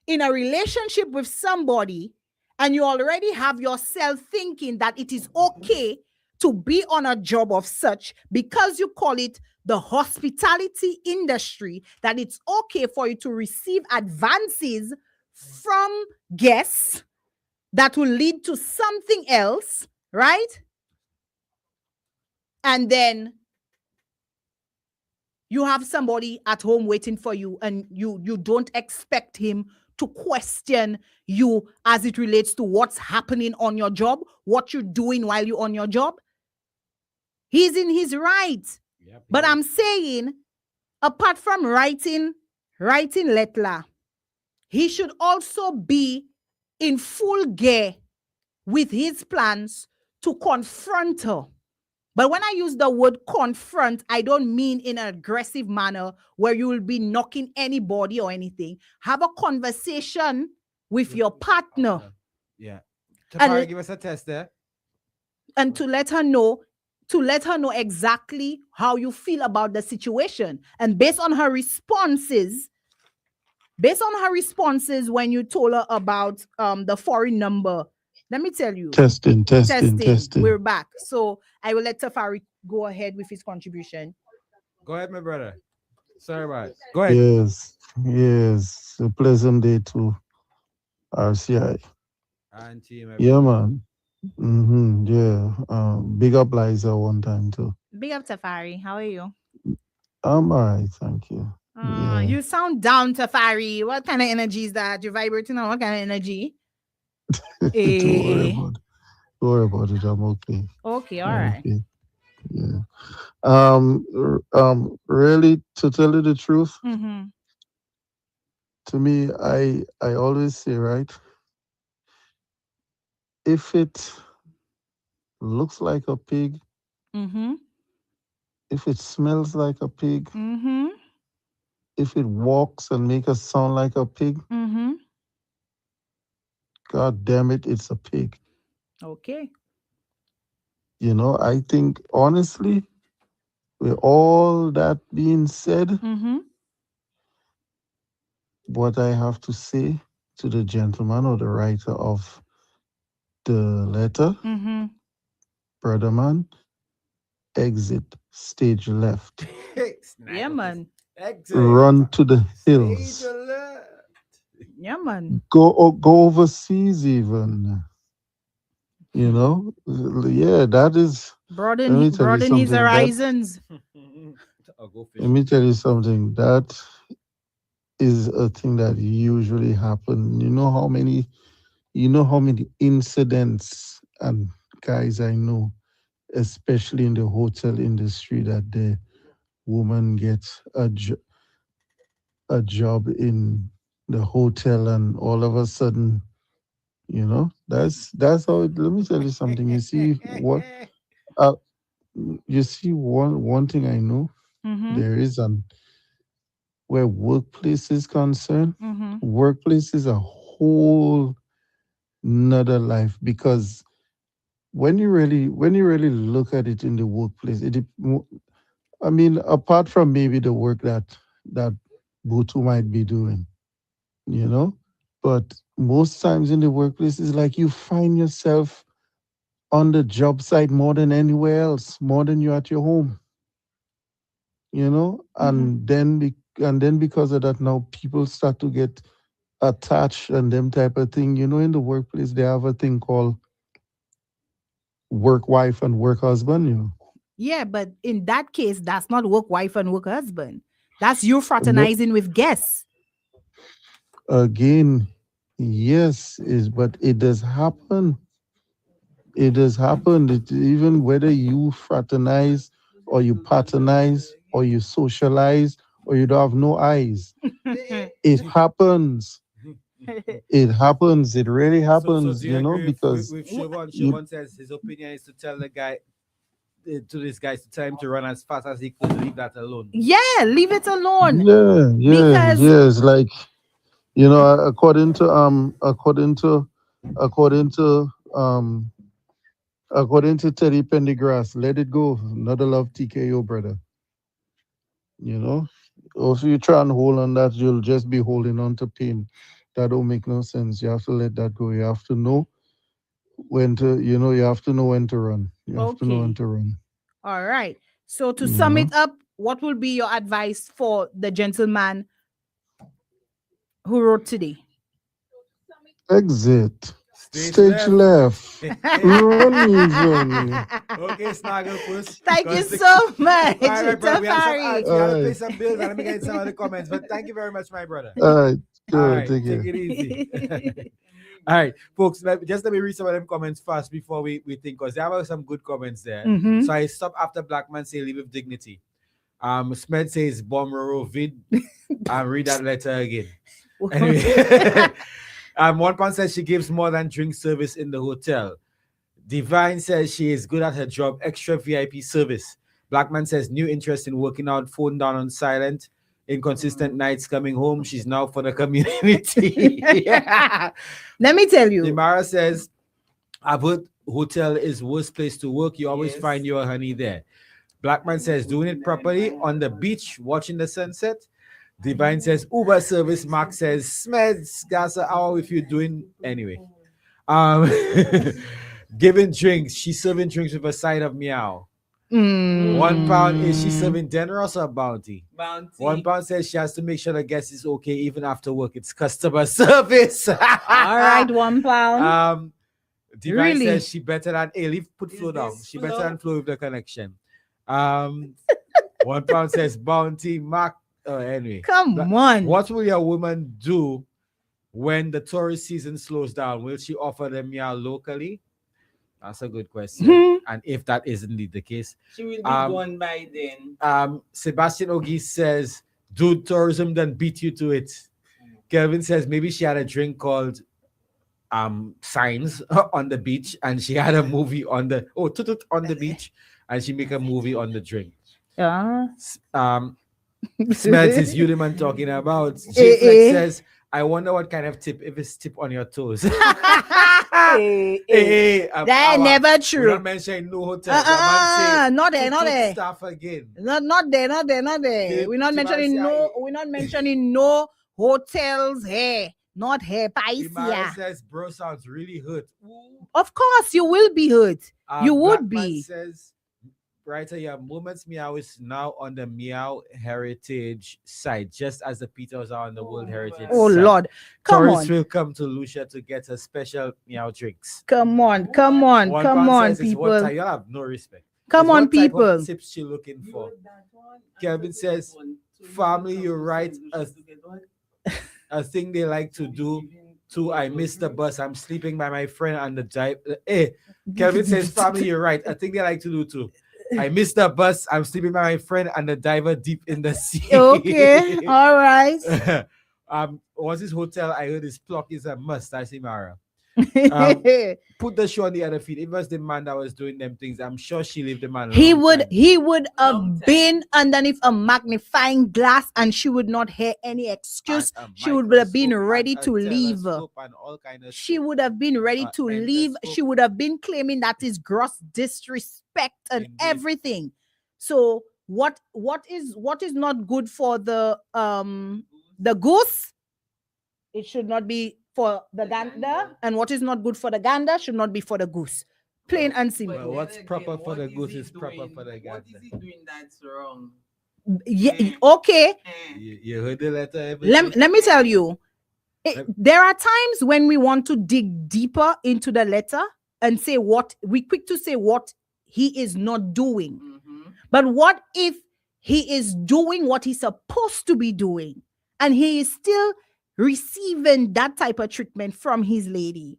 in a relationship with somebody, and you already have yourself thinking that it is okay to be on a job of such because you call it the hospitality industry, that it's okay for you to receive advances from guests that will lead to something else, right? And then you have somebody at home waiting for you, and you don't expect him to question you as it relates to what's happening on your job, what you're doing while you're on your job. He's in his right. Yep, but I'm saying, apart from writing Lettre, he should also be in full gear with his plans to confront her. But when I use the word confront, I don't mean in an aggressive manner where you will be knocking anybody or anything. Have a conversation with your partner. Yeah. And Tafari, give us a test there. And to let her know exactly how you feel about the situation. And based on her responses, when you told her about the foreign number, let me tell you. Testing. We're back. So I will let Tafari go ahead with his contribution. Go ahead, my brother. Sorry about it. Go ahead. Yes. A pleasant day to RCI. Auntie, my Yeah, brother. man. Yeah. Big up Liza one time too. Big up, Tafari. How are you? I'm all right, thank you. Yeah. You sound down, Tafari. What kind of energy is that? You're vibrating on what kind of energy? Don't worry about it. I'm okay. Okay, all right. Okay. Yeah. Really, to tell you the truth, Mm-hmm. to me, I always say, right, if it looks like a pig, Mm-hmm. if it smells like a pig, Mm-hmm. if it walks and makes a sound like a pig, Mm-hmm. God damn it, it's a pig. Okay. I think honestly, with all that being said, Mm-hmm. what I have to say to the gentleman or the writer of the letter, Mm-hmm. brother man, exit stage left. Yeah, man. Run to the hills. Yeah, man. Go overseas even. Yeah, that is. Broaden Let me tell you his something. horizons. Let me tell you something. That is a thing that usually happen. You know how many incidents and guys I know, especially in the hotel industry, that the woman gets a job in the hotel, and all of a sudden You know, that's how. Let me tell you something. You see what? Uh, you see one thing I know. Mm-hmm. There is where workplace is concerned. Mm-hmm. Workplace is a whole another life because when you really look at it in the workplace, I mean, apart from maybe the work that Butu might be doing, you know, but most times in the workplace, it's like you find yourself on the job site more than anywhere else, more than you at your home, you know, and then because of that, now people start to get attached and them type of thing. You know, in the workplace, they have a thing called work wife and work husband. You know, Yeah, but in that case, that's not work wife and work husband. That's you no, fraternizing with guests. again, yes, is but it does happen. It has happened. Even whether you fraternize or you patronize or you socialize or you don't have no eyes, it happens. It happens. It really So happens. do you You know, agree because with Siobhan? you, Siobhan says his opinion is to tell the guy, to this guy, to tell him to run as fast as he could, leave that alone. Yeah, leave it alone. Because yeah. It's like, you know, according to um according to Teddy Pendergrass, let it go. Another love TKO, brother. You know, or if you try and hold on that, you'll just be holding on to pain. That don't make no sense. You have to let that go. You have to know when to, you have to know when to run. You have to know when okay. to run. All right. So to You sum know, it up, what will be your advice for the gentleman who wrote today? exit, stage left. left, run easily. Okay, Snagglepuss. Thank you so much, All right, brother. We have Tafari. to pay some bills and let me get some other comments. But thank you very much, my brother. All right, All cool. right, Take take care. it easy. All right, folks, let me read some of them comments first before we think, because there were some good comments there. Mhm. So I stopped after Black Man say leave with dignity. Smed says bomb vid. I'll read that letter again. Anyway, one person says she gives more than drink service in the hotel. Divine says she is good at her job, extra VIP service. Blackman says new interest in working out, phone down on silent, inconsistent nights coming home. She's now for the community. Let me tell you. Imara says, I've heard hotel is worst place to work. You always find your honey there. Blackman says doing it properly on the beach, watching the sunset. Divine says Uber service. Mark says Smeds, gas an hour if you're doing anyway. Giving drinks. She's serving drinks with a side of meow. £1 is she serving generous or bounty? Bounty. £1 says she has to make sure the guest is okay even after work. It's customer service. All right, £1. Divine Really? says she better than leave put flow down. She better than flow with the connection. £1 says bounty. Mark. Anyway. Come on. What will your woman do when the tourist season slows down? Will she offer them meow locally? That's a good question. And if that is indeed the case, She will be gone by then. Sebastian Ogi says, "Do tourism then beat you to it." Kelvin says maybe she had a drink called Signs on the beach, and she had a movie on the tutut on the beach, and she make a movie on the drink. Yeah. Smells is Uliman talking about. J Flex says, I wonder what kind of tip, if it's tip on your toes. That never true. We're not mentioning no hotel. Not there. Staff again. Not there. We're not mentioning no hotels here. Not here. Imara says, bro sounds really hurt. Of course, you will be hurt. You would Blackman be. says, Writer, yeah, Moments Meow is now on the Meow Heritage site, just as the Peters are on the World Heritage Oh, site. Lord. Come Tourists on. will come to Lucia to get her special meow drinks. Come on, One man says it's people. what type- y'all have no respect. Come It's on, what type of people. tips she looking for. Kelvin says, family, you're right. A thing they like to do too. I missed the bus. I'm sleeping by my friend on the drive. Kelvin says, family, you're right. A thing they like to do too. I missed the bus. I'm sleeping by my friend and the diver deep in the sea. Okay, all right. What's this hotel? I heard this clock is a must. I see Mara. Put the shoe on the other feet. If it was the man that was doing them things, I'm sure she leave the man. He would have been underneath a magnifying glass, and she would not hear any excuse. She would have been ready to leave. She would have been ready to leave. She would have been claiming that is gross disrespect and everything. So what is not good for the goose, it should not be for the gander, and what is not good for the gander should not be for the goose. Plain and simple. Well, what's proper for the goose is proper for the gander. What is he doing that's wrong? Yeah, okay. You heard the letter. Let me tell you, there are times when we want to dig deeper into the letter and say what we quick to say what he is not doing. But what if he is doing what he's supposed to be doing, and he is still receiving that type of treatment from his lady?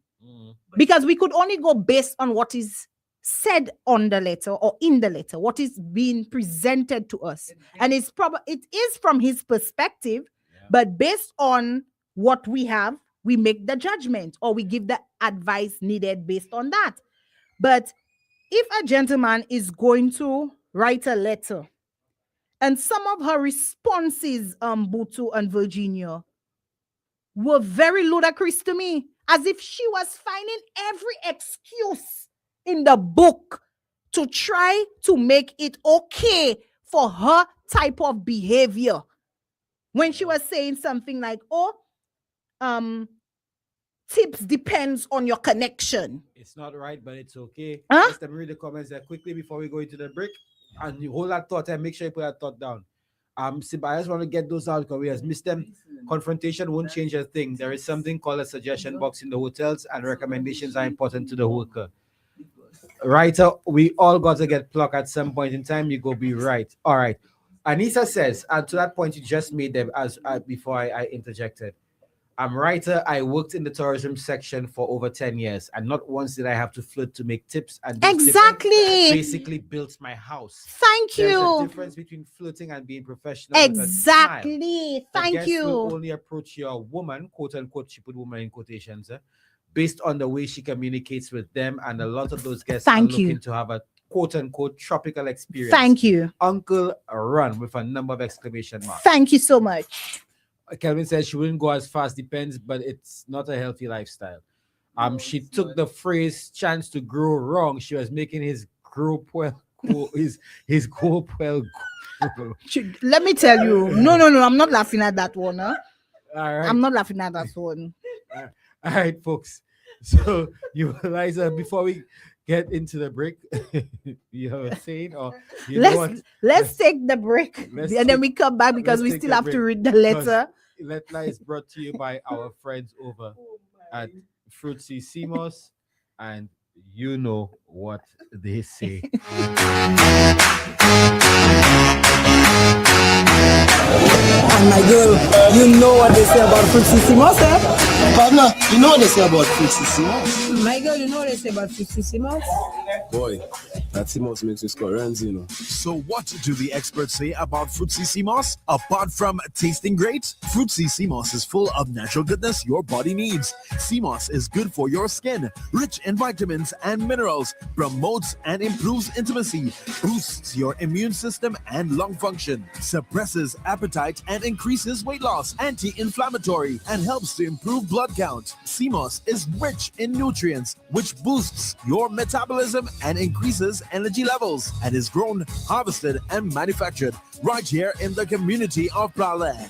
Because we could only go based on what is said on the letter or in the letter, what is being presented to us. And it is from his perspective, but based on what we have, we make the judgment or we give the advice needed based on that. But if a gentleman is going to write a letter, and some of her responses, Butu and Virginia, were very ludicrous to me, as if she was finding every excuse in the book to try to make it okay for her type of behavior. When she was saying something like, tips depends on your connection. It's not right, but it's okay. Huh? Let me read the comments there quickly before we go into the break. And you hold that thought and make sure you put that thought down. Simba, I just want to get those out because we have missed them. Confrontation won't change a thing. There is something called a suggestion box in the hotels, and recommendations are important to the worker. Writer, we all got to get plucked at some point in time. You go be right. All right. Anissa says, and to that point you just made them as before I interjected. I'm writer. I worked in the tourism section for over 10 years, and not once did I have to flirt to make tips. And exactly, tips basically built my house. Thank you. There's a difference between flirting and being professional. Exactly. Thank you. Will only approach your woman, quote unquote. She put woman in quotations, based on the way she communicates with them, and a lot of those guests are looking to have a quote unquote tropical experience. Thank you. Uncle run with a number of exclamation marks. Thank you so much. Kelvin says she wouldn't go as fast, depends, but it's not a healthy lifestyle. She took the phrase chance to grow wrong. She was making his grow well, his grow well. Let me tell you, no, I'm not laughing at that one. Huh? All right. I'm not laughing at that one. All right, folks. So you Eliza, before we get into the break, you have a saying, or let's take the break and then we come back because we still have to read the letter. Lettre is brought to you by our friends over at Fruitsy Simos, and you know what they say. And my girl, you know what they say about Fruitsy Simos, eh? Partner, you know what they say about Fruitsy Simos? My girl, you know what they say about Fruitsy Simos? Boy, that Simos makes you score runs, you know. So what do the experts say about Fruitsy Simos? Apart from tasting great, Fruitsy Simos is full of natural goodness your body needs. Simos is good for your skin, rich in vitamins and minerals, promotes and improves intimacy, boosts your immune system and lung function, suppresses appetite and increases weight loss, anti-inflammatory, and helps to improve blood count. Simos is rich in nutrients, which boosts your metabolism and increases energy levels, and is grown, harvested, and manufactured right here in the community of Prale.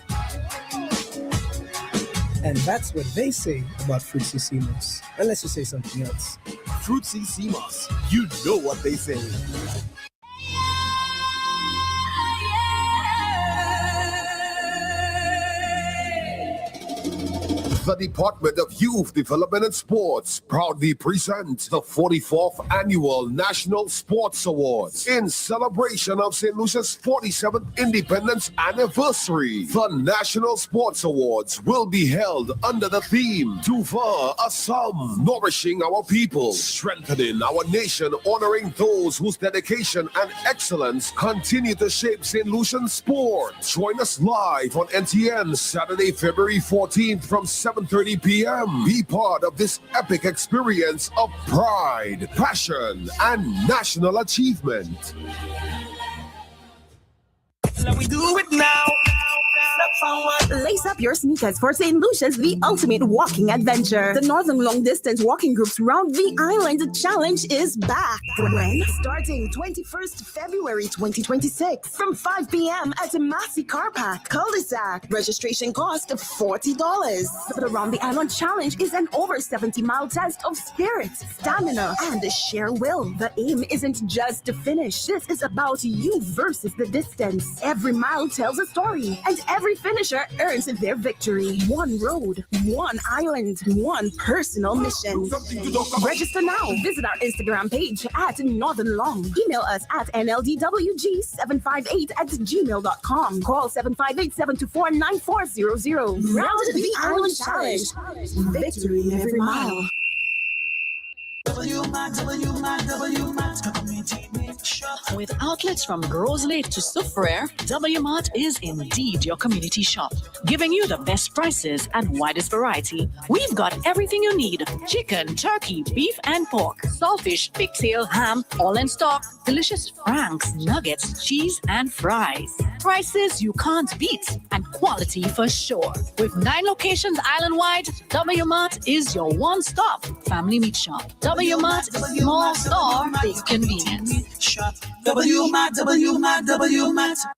And that's what they say about Fruitsy Simos. Unless you say something else. Fruitsy Simos, you know what they say. The Department of Youth Development and Sports proudly present the 44th Annual National Sports Awards in celebration of St. Lucia's 47th Independence Anniversary. The National Sports Awards will be held under the theme Tuva Assam, nourishing our people, strengthening our nation, honoring those whose dedication and excellence continue to shape St. Lucian sport. Join us live on NTN Saturday, February 14th from 7 7:30 p.m. Be part of this epic experience of pride, passion, and national achievement. Let me do it now. Lace up your sneakers for St. Lucia's The Ultimate Walking Adventure. The Northern Long Distance Walking Group's Round the Island Challenge is back. When? Starting 21st February 2026 from 5 p.m. at the Massey Car Park, Cul-de-sac. Registration cost $40. The Round the Island Challenge is an over 70-mile test of spirit, stamina, and sheer will. The aim isn't just to finish. This is about you versus the distance. Every mile tells a story, and every finisher earns their victory. One road, one island, one personal mission. Register now. Visit our Instagram page at Northern Long. Email us at nldwg758@gmail.com. Call 758-724-9400. Round the Island Challenge. Victory every mile. With outlets from Rose Lake to Soufriere, W-Mart is indeed your community shop, giving you the best prices and widest variety. We've got everything you need: chicken, turkey, beef and pork, saltfish, pigtail, ham, all in stock, delicious franks, nuggets, cheese and fries. Prices you can't beat and quality for sure. With 9 locations island-wide, W-Mart is your one-stop family meat shop. W-Mart, small store, big convenience. W-Mart.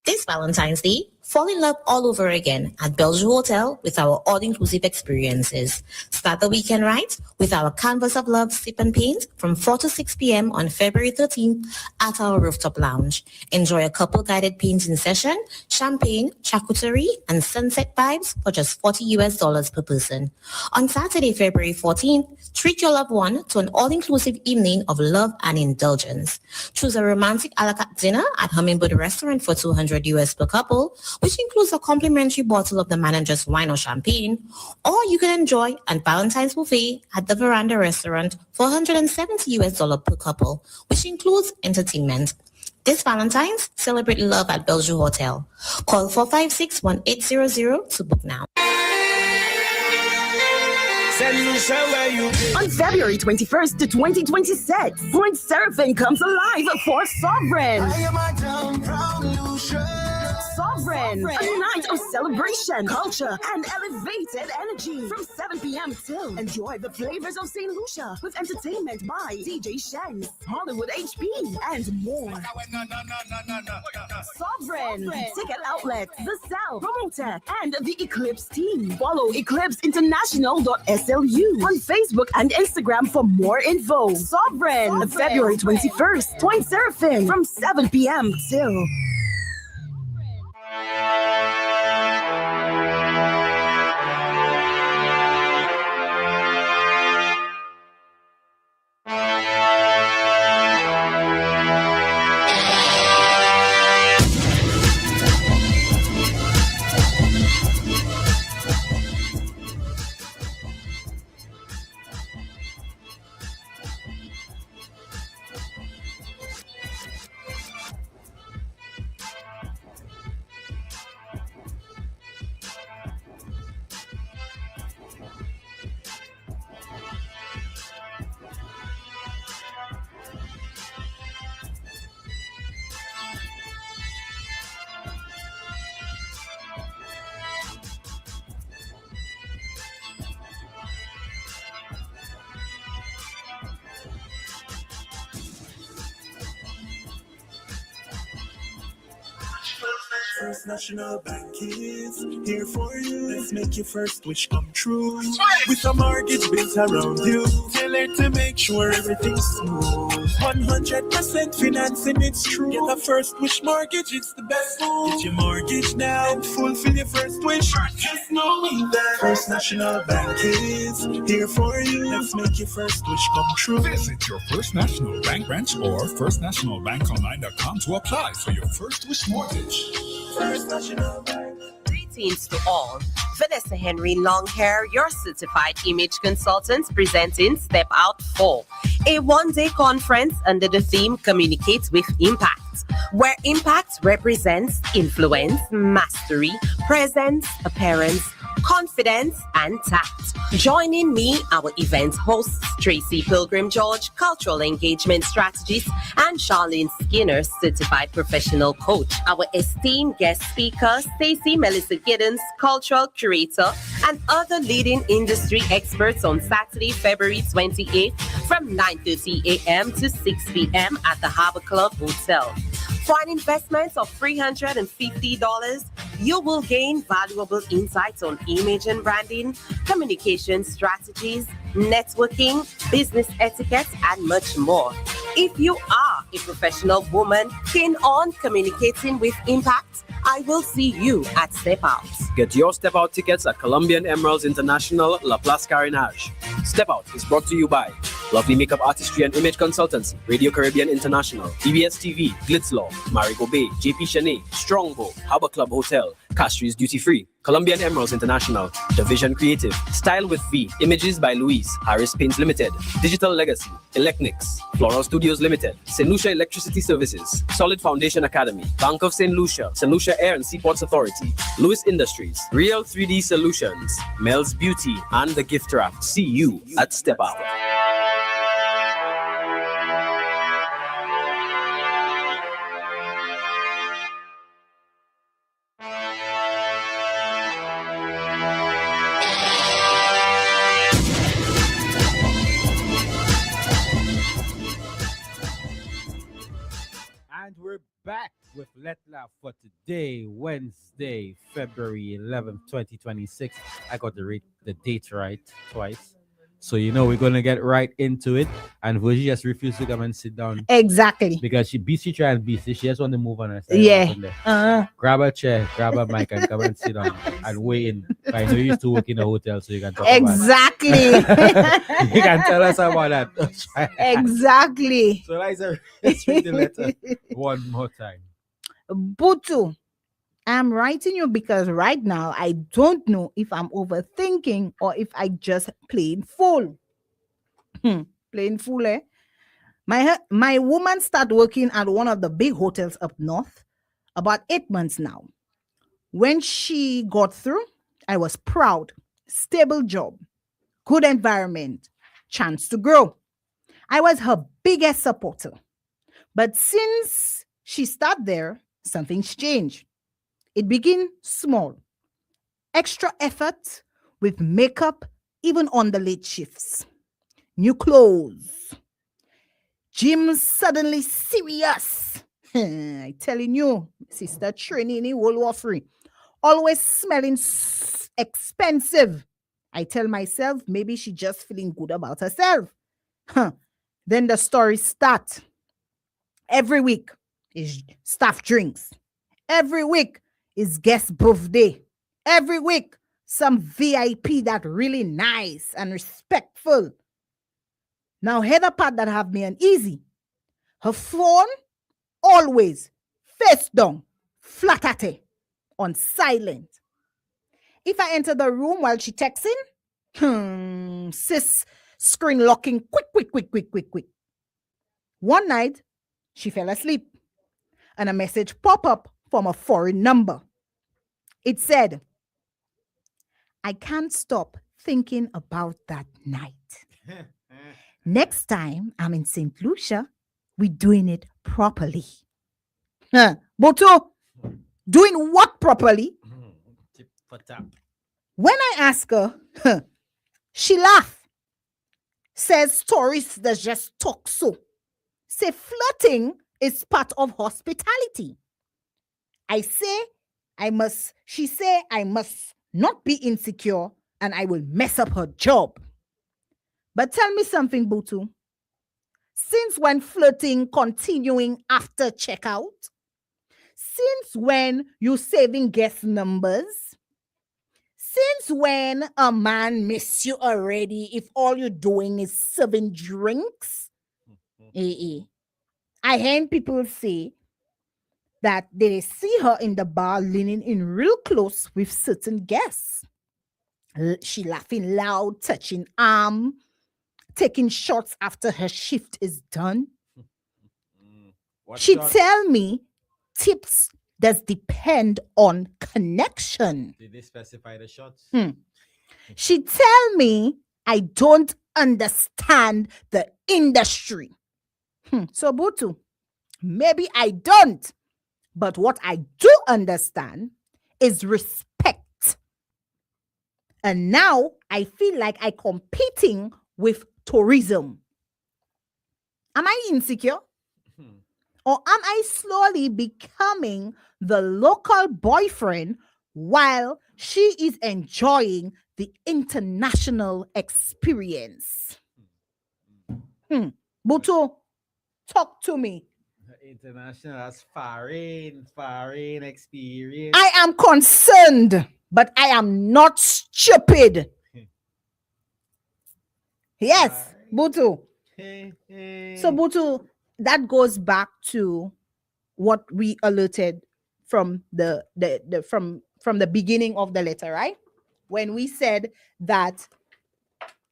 This Valentine's Day, fall in love all over again at Bellevue Hotel with our all-inclusive experiences. Start the weekend right with our Canvas of Love Sip and Paint from 4 to 6 p.m. on February 13th at our rooftop lounge. Enjoy a couple-guided painting session, champagne, charcuterie, and sunset vibes for just $40 per person. On Saturday, February 14th, treat your loved one to an all-inclusive evening of love and indulgence. Choose a romantic a la carte dinner at Hummingbird Restaurant for $200 per couple, which includes a complimentary bottle of the manager's wine or champagne, or you can enjoy a Valentine's buffet at the Veranda Restaurant for $170 per couple, which includes entertainment. This Valentine's, celebrate love at Bellevue Hotel. Call 456-1800 to book now. On February 21st to 2026, Point Surfing comes alive for Sovereign. Sovereign, a night of celebration, culture, and elevated energy. From 7 p.m. till enjoy the flavors of St. Lucia with entertainment by DJ Shen, Hollywood HP, and more. Sovereign, ticket outlet, The Cell, Promotech, and the Eclipse team. Follow eclipseinternational.slu on Facebook and Instagram for more info. Sovereign, February 21st, Point Surfing from 7 p.m. till. First National Bank is here for you. Let's make your first wish come true. With a mortgage built around you, tailored to make sure everything's smooth. 100% financing, it's true. Get a first wish mortgage, it's the best move. Get your mortgage now and fulfill your first wish. Just know that First National Bank is here for you. Let's make your first wish come true. Visit your First National Bank branch or firstnationalbankonline.com to apply for your first wish mortgage. First National Bank. Greetings to all. Vanessa Henry Longhair, your certified image consultant, presenting Step Out 4, a one-day conference under the theme Communicate with Impact, where impact represents influence, mastery, presence, appearance, confidence, and tact. Joining me, our event hosts, Tracy Pilgrim George, cultural engagement strategist, and Charlene Skinner, certified professional coach. Our esteemed guest speaker, Stacey Melissa Giddens, cultural curator, and other leading industry experts on Saturday, February 28th from 9:30 a.m. to 6 p.m. at the Harbor Club Hotel. For an investment of $350, you will gain valuable insights on image and branding, communication strategies, networking, business etiquette, and much more. If you are a professional woman keen on communicating with impact, I will see you at Step Out. Get your Step Out tickets at Colombian Emeralds International, La Place Carénage. Step Out is brought to you by Lovely Makeup Artistry and Image Consultancy, Radio Caribbean International, EBS TV, Glitz Law, Marico Bay, JP Chenet, Strongbow, Harbor Club Hotel, Castries Duty Free, Colombian Emeralds International, Division Creative, Style with V, Images by Louise, Harris Paints Limited, Digital Legacy, Elecnics, Floral Studios Limited, St. Lucia Electricity Services, Solid Foundation Academy, Bank of St. Lucia Air and Seaports Authority, Lewis Industries, Real 3D Solutions, Mel's Beauty, and The Gift Wrap. See you at Step Out. And we're back with Lettre for today, Wednesday, February 11th, 2026. I got the date right twice. So, we're going to get right into it. And Virgie just refused to come and sit down. Exactly. Because she try and beat it. She just want to move on her side. Yeah. Grab a chair, grab a mic, and come and sit down and wait in. I know you used to work in a hotel, so you can talk exactly. about it. You can tell us about that. Exactly. So, let's read the letter one more time. Butu, I'm writing you because right now I don't know if I'm overthinking or if I just plain fool. Plain fool, eh? My woman started working at one of the big hotels up north about 8 months now. When she got through, I was proud. Stable job, good environment, chance to grow. I was her biggest supporter. But since she started there, something's changed. It began small. Extra effort with makeup, even on the late shifts. New clothes. Gym suddenly serious. I telling you, Sister Trini in World War III. Always smelling expensive. I tell myself maybe she just feeling good about herself. Then the story starts. Every week is staff drinks. Every week is guest birthday. Every week, some VIP that really nice and respectful. Now, head a part that have me uneasy. Her phone always face down, flat at it, on silent. If I enter the room while she texting, sis screen locking quick. One night, she fell asleep and a message pop up from a foreign number. It said, I can't stop thinking about that night. Next time I'm in St. Lucia, we're doing it properly. Boto, doing what properly? Tip for tap. When I ask her, she laugh. Says stories that just talk so. Say flirting is part of hospitality. She say I must not be insecure and I will mess up her job. But tell me something, Butu. Since when flirting continuing after checkout? Since when you saving guest numbers? Since when a man miss you already if all you're doing is serving drinks? I heard people say that they see her in the bar leaning in real close with certain guests. She laughing loud, touching arm, taking shots after her shift is done. She tell me tips does depend on connection. Did they specify the shots? She tell me I don't understand the industry. So Butu, maybe I don't. But what I do understand is respect. And now I feel like I'm competing with tourism. Am I insecure? Or am I slowly becoming the local boyfriend while she is enjoying the international experience? Butu, talk to me. International, that's foreign experience. I am concerned, but I am not stupid. Yes, Butu. So Butu, that goes back to what we alerted from the from the beginning of the letter, right? When we said that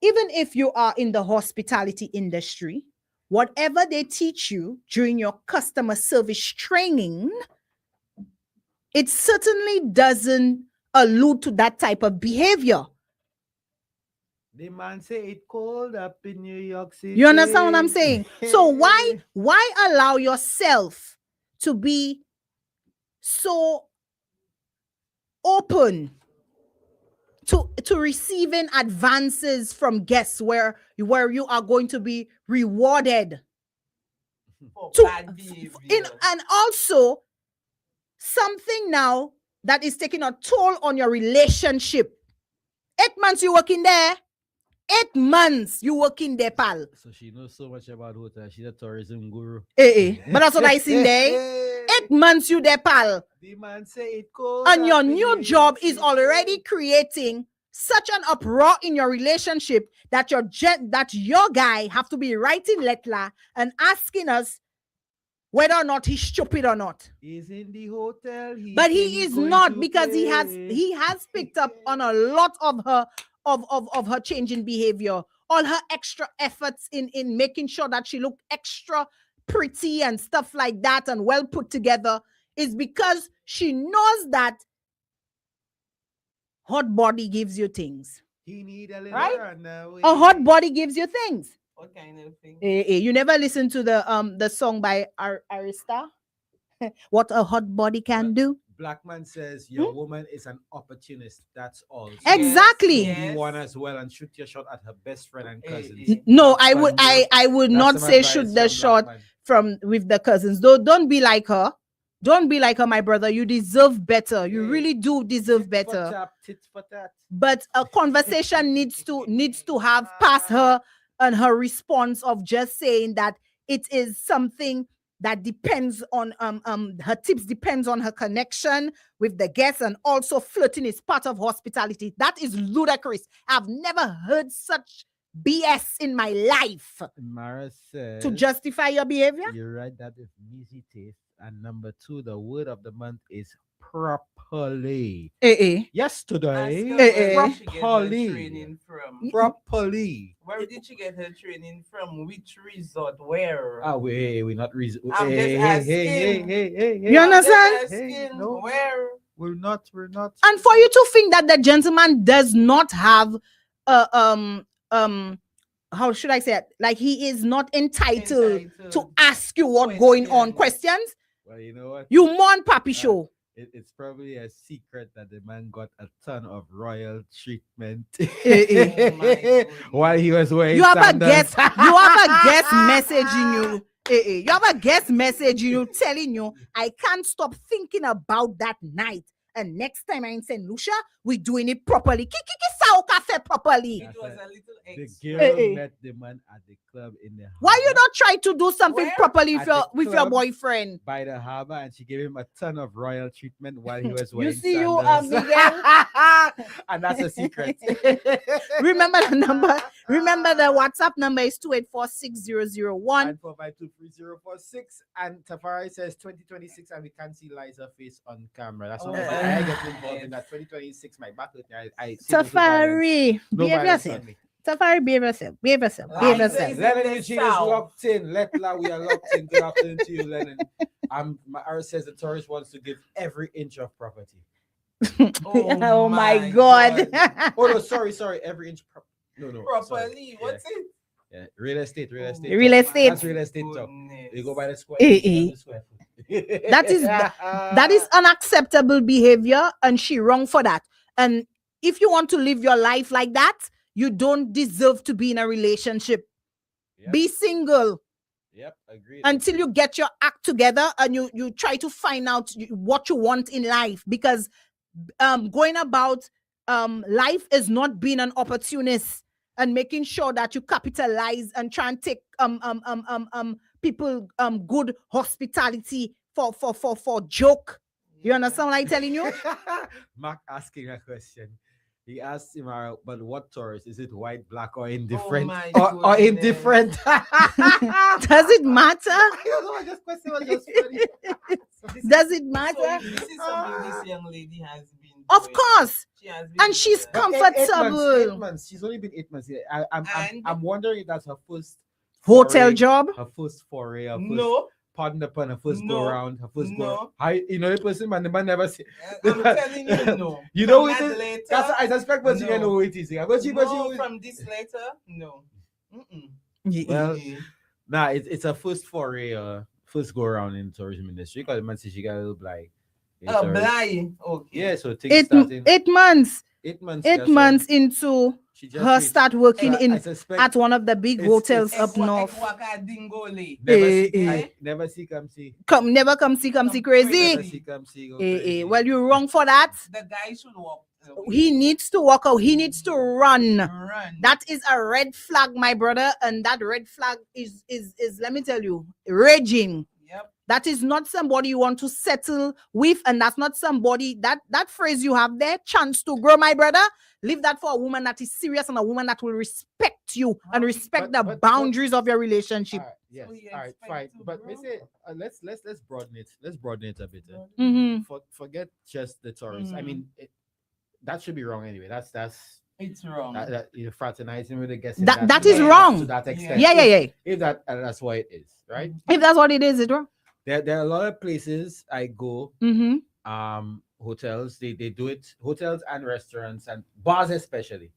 even if you are in the hospitality industry, whatever they teach you during your customer service training, it certainly doesn't allude to that type of behavior. The man say it cold up in New York City. You understand what I'm saying? So why allow yourself to be so open to receiving advances from guests where you are going to be rewarded and also something now that is taking a toll on your relationship. 8 months you working there. 8 months you working there, pal. So she knows so much about hotel. She's a tourism guru. But that's what I seen there. 8 months you there, pal. The man say it cold. And your new job is already creating such an uproar in your relationship that your guy have to be writing letter and asking us whether or not he's stupid or not. He's in the hotel. But he is not, because he has picked up on a lot of her of her changing behavior, all her extra efforts in making sure that she looked extra pretty and stuff like that and well put together, is because she knows that hot body gives you things. He need a little right? runaway. A hot body gives you things. What kind of thing? You never listen to the song by Arista? What a hot body can do. Blackman says your woman is an opportunist. That's all. Exactly. You want as well and shoot your shot at her best friend and cousins. No, I would not say shoot the shot from with the cousins. Though, don't be like her. Don't be like her, my brother. You deserve better. You really do deserve better. But a conversation needs to have past her and her response of just saying that it is something that depends on her tips depends on her connection with the guests, and also flirting is part of hospitality. That is ludicrous. I've never heard such BS in my life. Mara says to justify your behavior. You're right that it's easy taste. And number 2, the word of the month is properly. Yesterday, properly. Properly. Where did she get her training from? Which resort? Where? We're not I'm just asking. You understand? No. Where? We're not. And for you to think that the gentleman does not have how should I say it? Like he is not entitled to ask you what going on questions. Well, you know what? You mourn Papi show. It's probably a secret that the man got a ton of royal treatment while he was wearing You have sandals. a guest. You have a guest messaging you. You have a guest messaging you telling you, I can't stop thinking about that night. And next time I'm in St. Lucia, we're doing it properly. Kiki sao cafe properly. It was a little The girl met the man at the club in the Why you not try to do something properly with your club boyfriend? by the harbor, and she gave him a ton of royal treatment while he was wearing You see, sandals. Miguel? And that's a secret. Remember the number. Remember the WhatsApp number is 2846001. 945233046. And Tafari says 2026, and we can't see Liza's face on camera. That's not I get involved in that. 2026, my back with I Safari, behave yourself. Safari, behave yourself. Behave yourself. Behave yourself. Lennon Eugene is locked in. Lettre, we are locked in. Good afternoon to you, Lennon. My RS says the tourist wants to give every inch of property. Oh my God. Oh no, sorry, every inch. No, Properly, what's it? Yeah, real estate. Real talk. estate. That's real estate talk. You go by the square. Eh, Foot, you eh. go the square foot. that is unacceptable behavior, and she wrong for that. And if you want to live your life like that, you don't deserve to be in a relationship. Be single. Yep, agreed. Until you get your act together and you try to find out what you want in life, because going about life is not being an opportunist and making sure that you capitalize and try and take people good hospitality for joke. You understand what I'm telling you? Mark asking a question. He asked him, but what tourist? Is it white, black, or indifferent? Or indifferent? Does it matter? I don't know, this question was just funny. Does it matter? So this is something this young lady has been doing. Of course. She has been And she's comfortable. 8 months. She's only been 8 months here. I'm wondering if that's her first hotel foray, job. Her first foray. Her first No. Pardon upon her first go around. Her first No. go. You know the person, man. The man never say. I'm telling you, no. You know From it that is. That's I suspect, but you know who it is. But you from this letter, no. Well, nah, it's a first foray, first go around in tourism industry. Because the man says she got a little blind. Blind. Okay. Yeah, so things starting. 8 months. 8 months. 8 months into her start working at one of the big hotels up north. Never see, come see. Never come see crazy. Never see, come see, go crazy. Well, you're wrong for that. The guy should walk. He needs to walk out. He needs to run. That is a red flag, my brother. And that red flag is let me tell you, raging. Yep. That is not somebody you want to settle with, and that's not somebody that phrase you have there, chance to grow, my brother. Leave that for a woman that is serious and a woman that will respect you and respect the boundaries of your relationship. Yes, all right, fine. But let's broaden it. Let's broaden it a bit. Forget just the tourists. I mean, that should be wrong anyway. It's wrong. That fraternizing with the guests. That is wrong. To that extent. Yeah. If that's what it is, right? If that's what it is, it's wrong. There are a lot of places I go. Hotels, they do it. Hotels and restaurants and bars especially,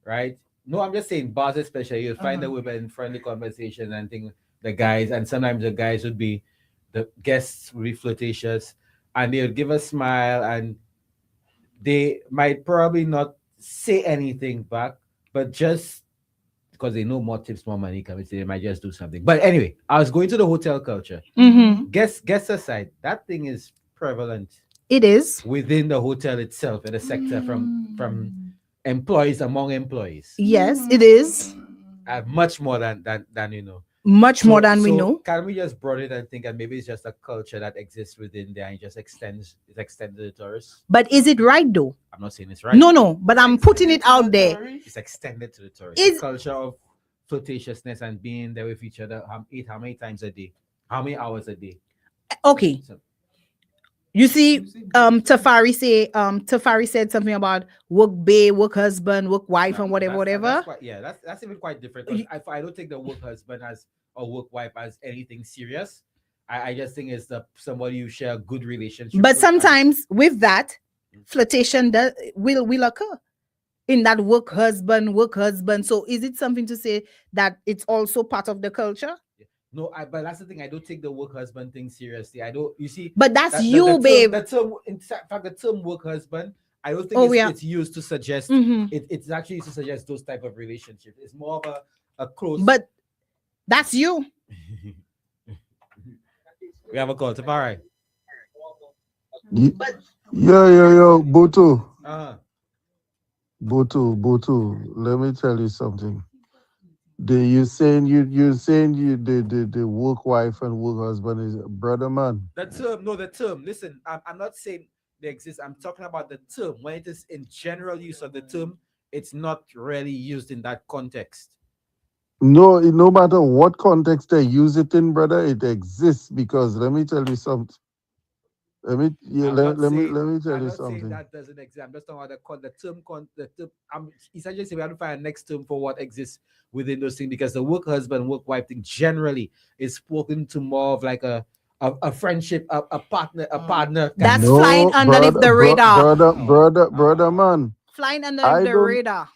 right? No, I'm just saying bars especially. You'll find the women in friendly conversation and things. The guys, and sometimes the guys would be, the guests would be flirtatious, and they would give a smile, and they might probably not say anything back, but just because they know more tips, more money coming, so they might just do something. But anyway, I was going to the hotel culture. Guests aside, that thing is prevalent. It is within the hotel itself, in the sector, from employees among employees. Yes, it is. Much more than you know. Much more than we know. Can we just broaden it and think that maybe it's just a culture that exists within there and it extends to the tourists? But is it right though? I'm not saying it's right. No, but I'm putting it out there. It's extended to the tourists. The culture of flirtatiousness and being there with each other. How many times a day? How many hours a day? Okay. You see, Tafari said something about work bae, work husband, work wife, and whatever. That's even quite different. I don't take the work husband as or work wife as anything serious. I just think it's somebody you share a good relationship. But sometimes with that, flirtation will occur in that work husband. So is it something to say that it's also part of the culture? No, but that's the thing. I don't take the work husband thing seriously. I don't. You see, but that's you, babe. The term, in fact, the term work husband, I don't think it's used to suggest. It's actually used to suggest those type of relationships. It's more of a close. But that's you. We have a call. Tafari. Yo, Boto. Uh-huh. Boto. Let me tell you something. You're saying the work wife and work husband is a brother man. The term. Listen, I'm not saying they exist. I'm talking about the term. When it is in general use of the term, it's not really used in that context. No matter what context they use it in, brother, it exists because let me tell you something. Let me tell you something. That doesn't exist. I'm just talking about the term. I'm essentially saying we have to find a next term for what exists within those things, because the work husband, work wife thing generally is spoken to more of like a a friendship, a partner. That's flying underneath the radar. Brother, man. Flying underneath the radar.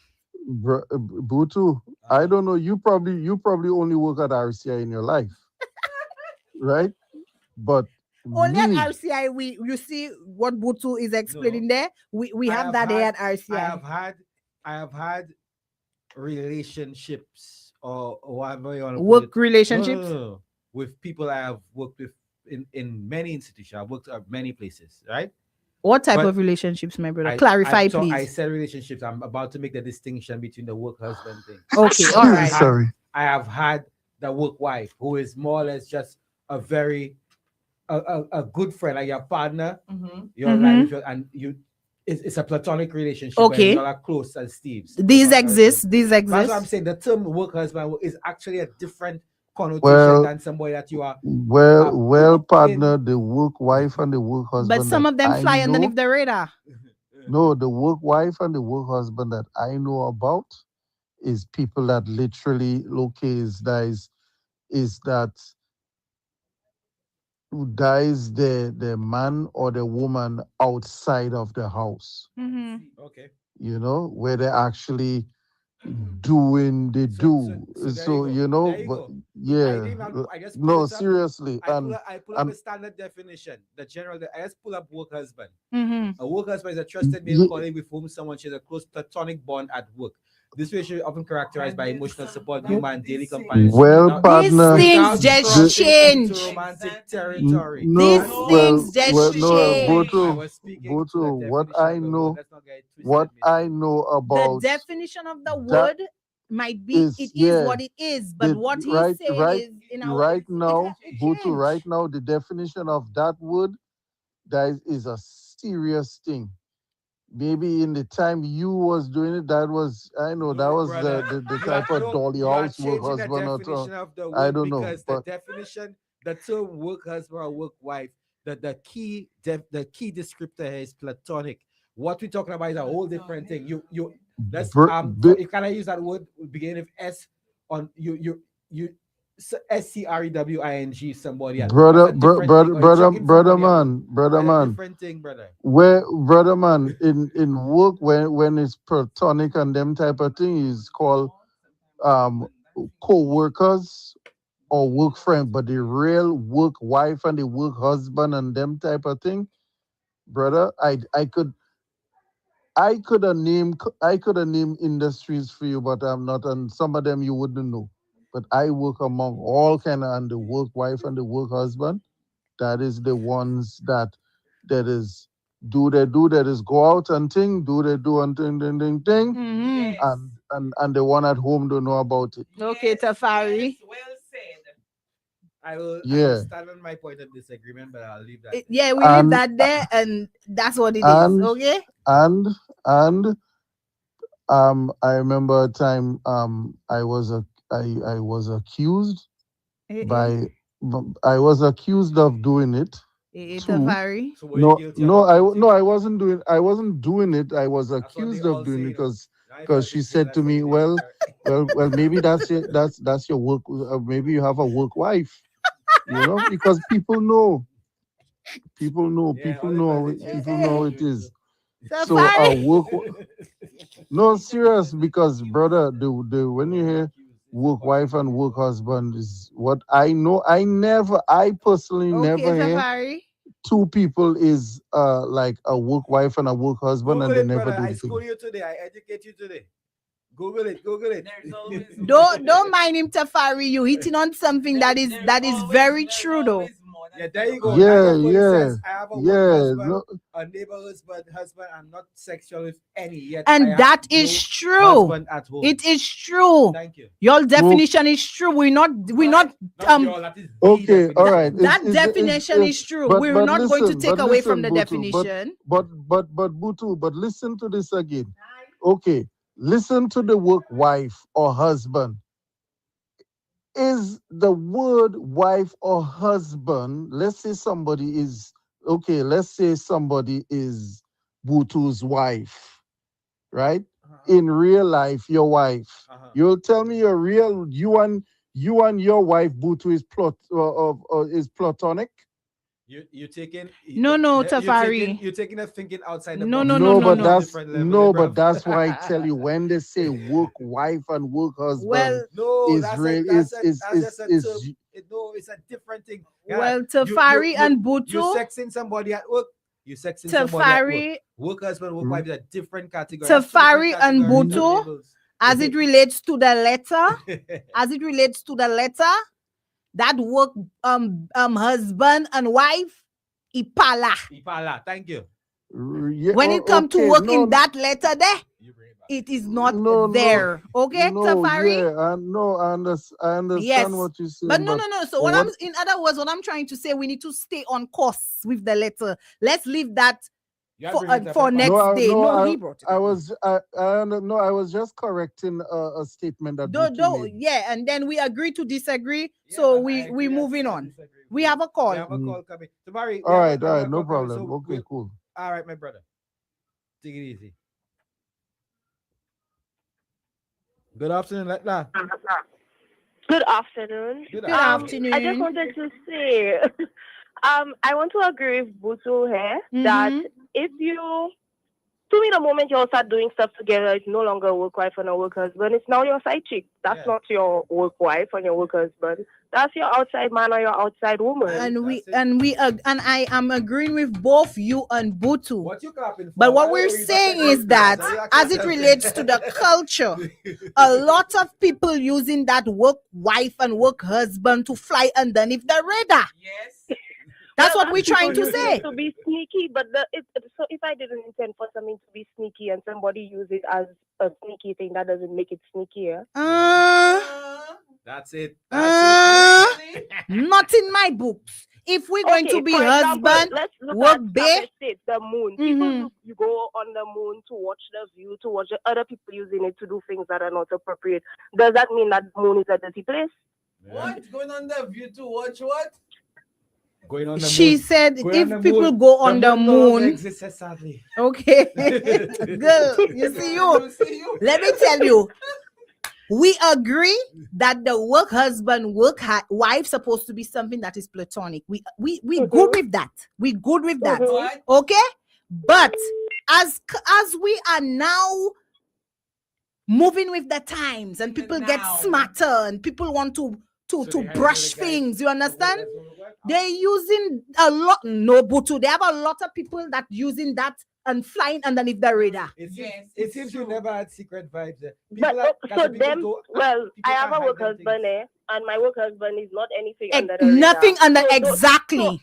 Butu, I don't know. You probably only work at RCI in your life, right? But only me, at RCI, you see what Butu is explaining there. We have that here at RCI. I have had relationships or whatever you want to work put it. relationships. No. With people I have worked with in many institutions. I've worked at many places, right? What type of relationships, my brother? Clarify, please. I said relationships. I'm about to make the distinction between the work husband thing. Okay, all right. Sorry. I have had the work wife who is more or less just a very a good friend, like your partner, your life, and you. It's a platonic relationship. Okay, where you're like close as Steve's. These exist. These exist. That's what I'm saying. The term work husband is actually a different connotation than somebody that you are. Partner, the work wife and the work husband. But some of them fly underneath the radar. No, the work wife and the work husband that I know about is people that literally is that who dies the man or the woman outside of the house. Okay. You know, where they're actually doing the So you know, but yeah. No, seriously. I pull up a standard definition. The general. I just pull up work husband. A work husband is a trusted male colleague with whom someone shares a close platonic bond at work. This relationship is often characterized by emotional support, humor, and daily companionship. Well, partner, these things just change. Romantic territory. These things just change. Boto, what I know about the definition of the word might be it is what it is, but what he's saying is in our right now, Boto, right now, the definition of that word that is a serious thing. Maybe in the time you was doing it, that was the type of dolly house work husband or something. I don't know. But the definition, the term work husband or work wife, the key descriptor here is platonic. What we're talking about is a whole different thing. You can I use that word beginning with S on you SCREWING somebody else. Brother man. Different thing, brother. Where brother man in work when it's platonic and them type of thing is called co-workers or work friend, but the real work wife and the work husband and them type of thing, brother, I could have named industries for you, but I'm not, and some of them you wouldn't know. But I work among all kind of, and the work wife and the work husband. That is the ones that is that is go out and ting, and ting, and the one at home don't know about it. Okay, Tafari. I will stand on my point of disagreement, but I'll leave that. Leave that there, and that's what it is. Okay. And I remember a time I was accused I was accused of doing it. Tafari. I wasn't doing it. I was accused of doing it because she said to me, well, maybe that's your work. Maybe you have a work wife, you know, because people know how it is. So work. No, serious, because brother, the when you hear work wife and work husband is what I know. I personally never hear two people is like a work wife and a work husband. Google and they it, never brother. do I the thing. school you today. I educate you today. Google it. Don't mind him, Tafari. You hitting on something that is very true though. Yeah, there you go. Yeah. I have a work husband, a neighbor husband. I'm not sexual with any yet. And that is true. It is true. Thank you. Your definition is true. We're not Okay, all right. That definition is true. We're not going to take away from the definition. But Butu, but listen to this again. Okay, listen to the work wife or husband. Is the word wife or husband, let's say somebody is Butu's wife, right? In real life, your wife. You'll tell me you and your wife Butu is platonic? You're taking No, Tafari. You're taking a thinking outside the No, box. no, no, no, but no. that's Different level, bruv. but that's why I tell you when they say work wife and work husband, Well, No, is that's real that's is just a term. No, it's a different thing. Well, Tafari and Butu. You sexing somebody at work. You sexing somebody at work. Tafari, Work husband, work wife is a different category. That's two Tafari different and categories, different Butu, labels. as it relates to the letter, that work husband and wife, Ipala, thank you. when it comes to work in that letter there, it is not there. Okay, Tafari? Yeah, I understand Yes. what you're saying. But no. So in other words, what I'm trying to say, we need to stay on course with the letter. Let's leave that for next day. He brought it. I was just correcting a statement that Butu made. Yeah, and then we agree to disagree. So we moving on. We have a call. We have a call coming. Tomorrow. All right, no problem. Okay, cool. All right, my brother. Take it easy. Good afternoon, Lettre. Good afternoon. Good afternoon. I just wanted to say, I want to agree with Butu here that if you, to me, the moment you all start doing stuff together, it's no longer a work wife and a work husband. It's now your side chick. That's not your work wife and your work husband. That's your outside man or your outside woman. And I am agreeing with both you and Butu. What you clapping for? But what we're saying is that as it relates to the culture, a lot of people using that work wife and work husband to fly underneath the radar. Yes. That's what we're trying to say. To be sneaky, but so if I didn't intend for something to be sneaky and somebody use it as a sneaky thing, that doesn't make it sneakier. That's it. Not in my books. If we're going to be husband, work bae, the moon. People you go on the moon to watch the view, to watch the other people using it to do things that are not appropriate. Does that mean that moon is a dirty place? What? Going on the view to watch what? Going on the she moon. said Going if on the people moon. go on the no longer moon, exists, sadly. okay, girl, you see you. Let me tell you, we agree that the work husband, work wife supposed to be something that is platonic. We good with that. We good with that. Okay, but as we are now moving with the times and people get smarter and people want to brush things, you understand? They're using a lot. No, Butu, they have a lot of people that using that and flying underneath the radar. It seems you never had secret vibes. I have a work husband, and my work husband is not anything under the nothing radar. under exactly.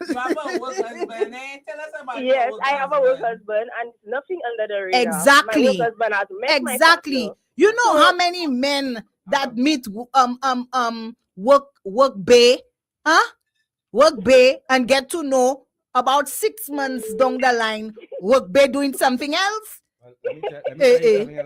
You have a work husband, Tell us about Yes, your work I have a work husband, and nothing under the radar. Exactly. My work husband has met my Exactly. partner. You know how many men that meet work bae, work bae, and get to know about 6 months down the line, work bae doing something else.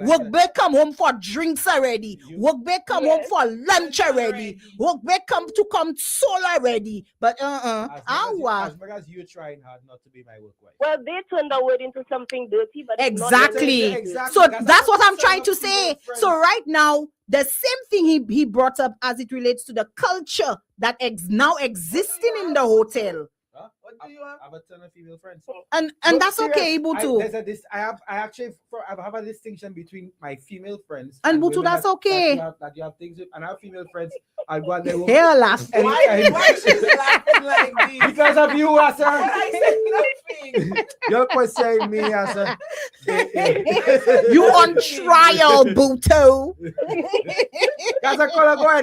Work bae come home for drinks already. Work bae come home for lunch already. Work bae come solo already. But as much as you're trying hard not to be my work wife. Well, they turned the word into something dirty, but it's not exactly. dirty. So that's what I'm trying to say. So right now, the same thing he brought up as it relates to the culture that now existing in the hotel. What do you have? I have a ton of female friends. And that's okay, Butu. I have a distinction between my female friends and Butu, that's okay. That you have things with, and I have female friends. I'll go out there. Here laugh. Why she's laughing like this? Because of you, sir. I said nothing. You're questioning me, sir. You on trial, Butu.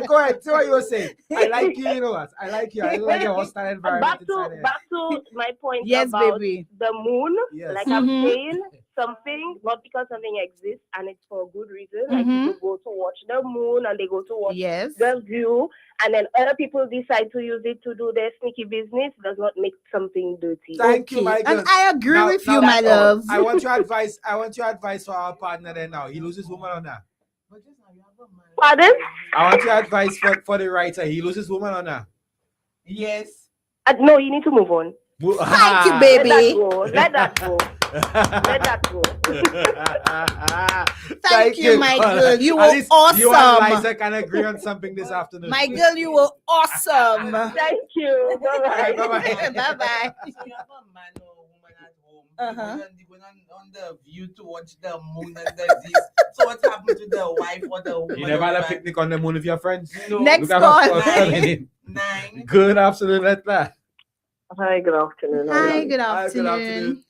Go ahead. See what you were saying. I like you, you know what? I like you. I like your hostile environment. Back to my point yes, about baby. the moon. Yes. Like I'm saying, something, not because something exists and it's for a good reason. Like people go to watch the moon and they go to watch the view, and then other people decide to use it to do their sneaky business, does not make something dirty. Thank you, Michael. And I agree with you, my love. I want your advice. I want your advice for our partner there now. He loses woman or not? Pardon? I want your advice for the writer. He loses woman or not? Yes. No, you need to move on. Thank you, baby. Let that go. Let that go. Thank you, my Colin. girl. You At were least awesome. You and Liza can agree on something this afternoon. My girl, you were awesome. Thank you. Bye-bye. Bye-bye. Bye-bye. So you have a man or woman at home. Uh-huh. They went on the view to watch the moon and the this. So what happened to the wife or the woman? You never had a picnic on the moon with your friends? No. Next Look at call. our call coming in. 9. Good afternoon, Lettre. Hi, good afternoon. How are Hi, you? good Hi, good afternoon.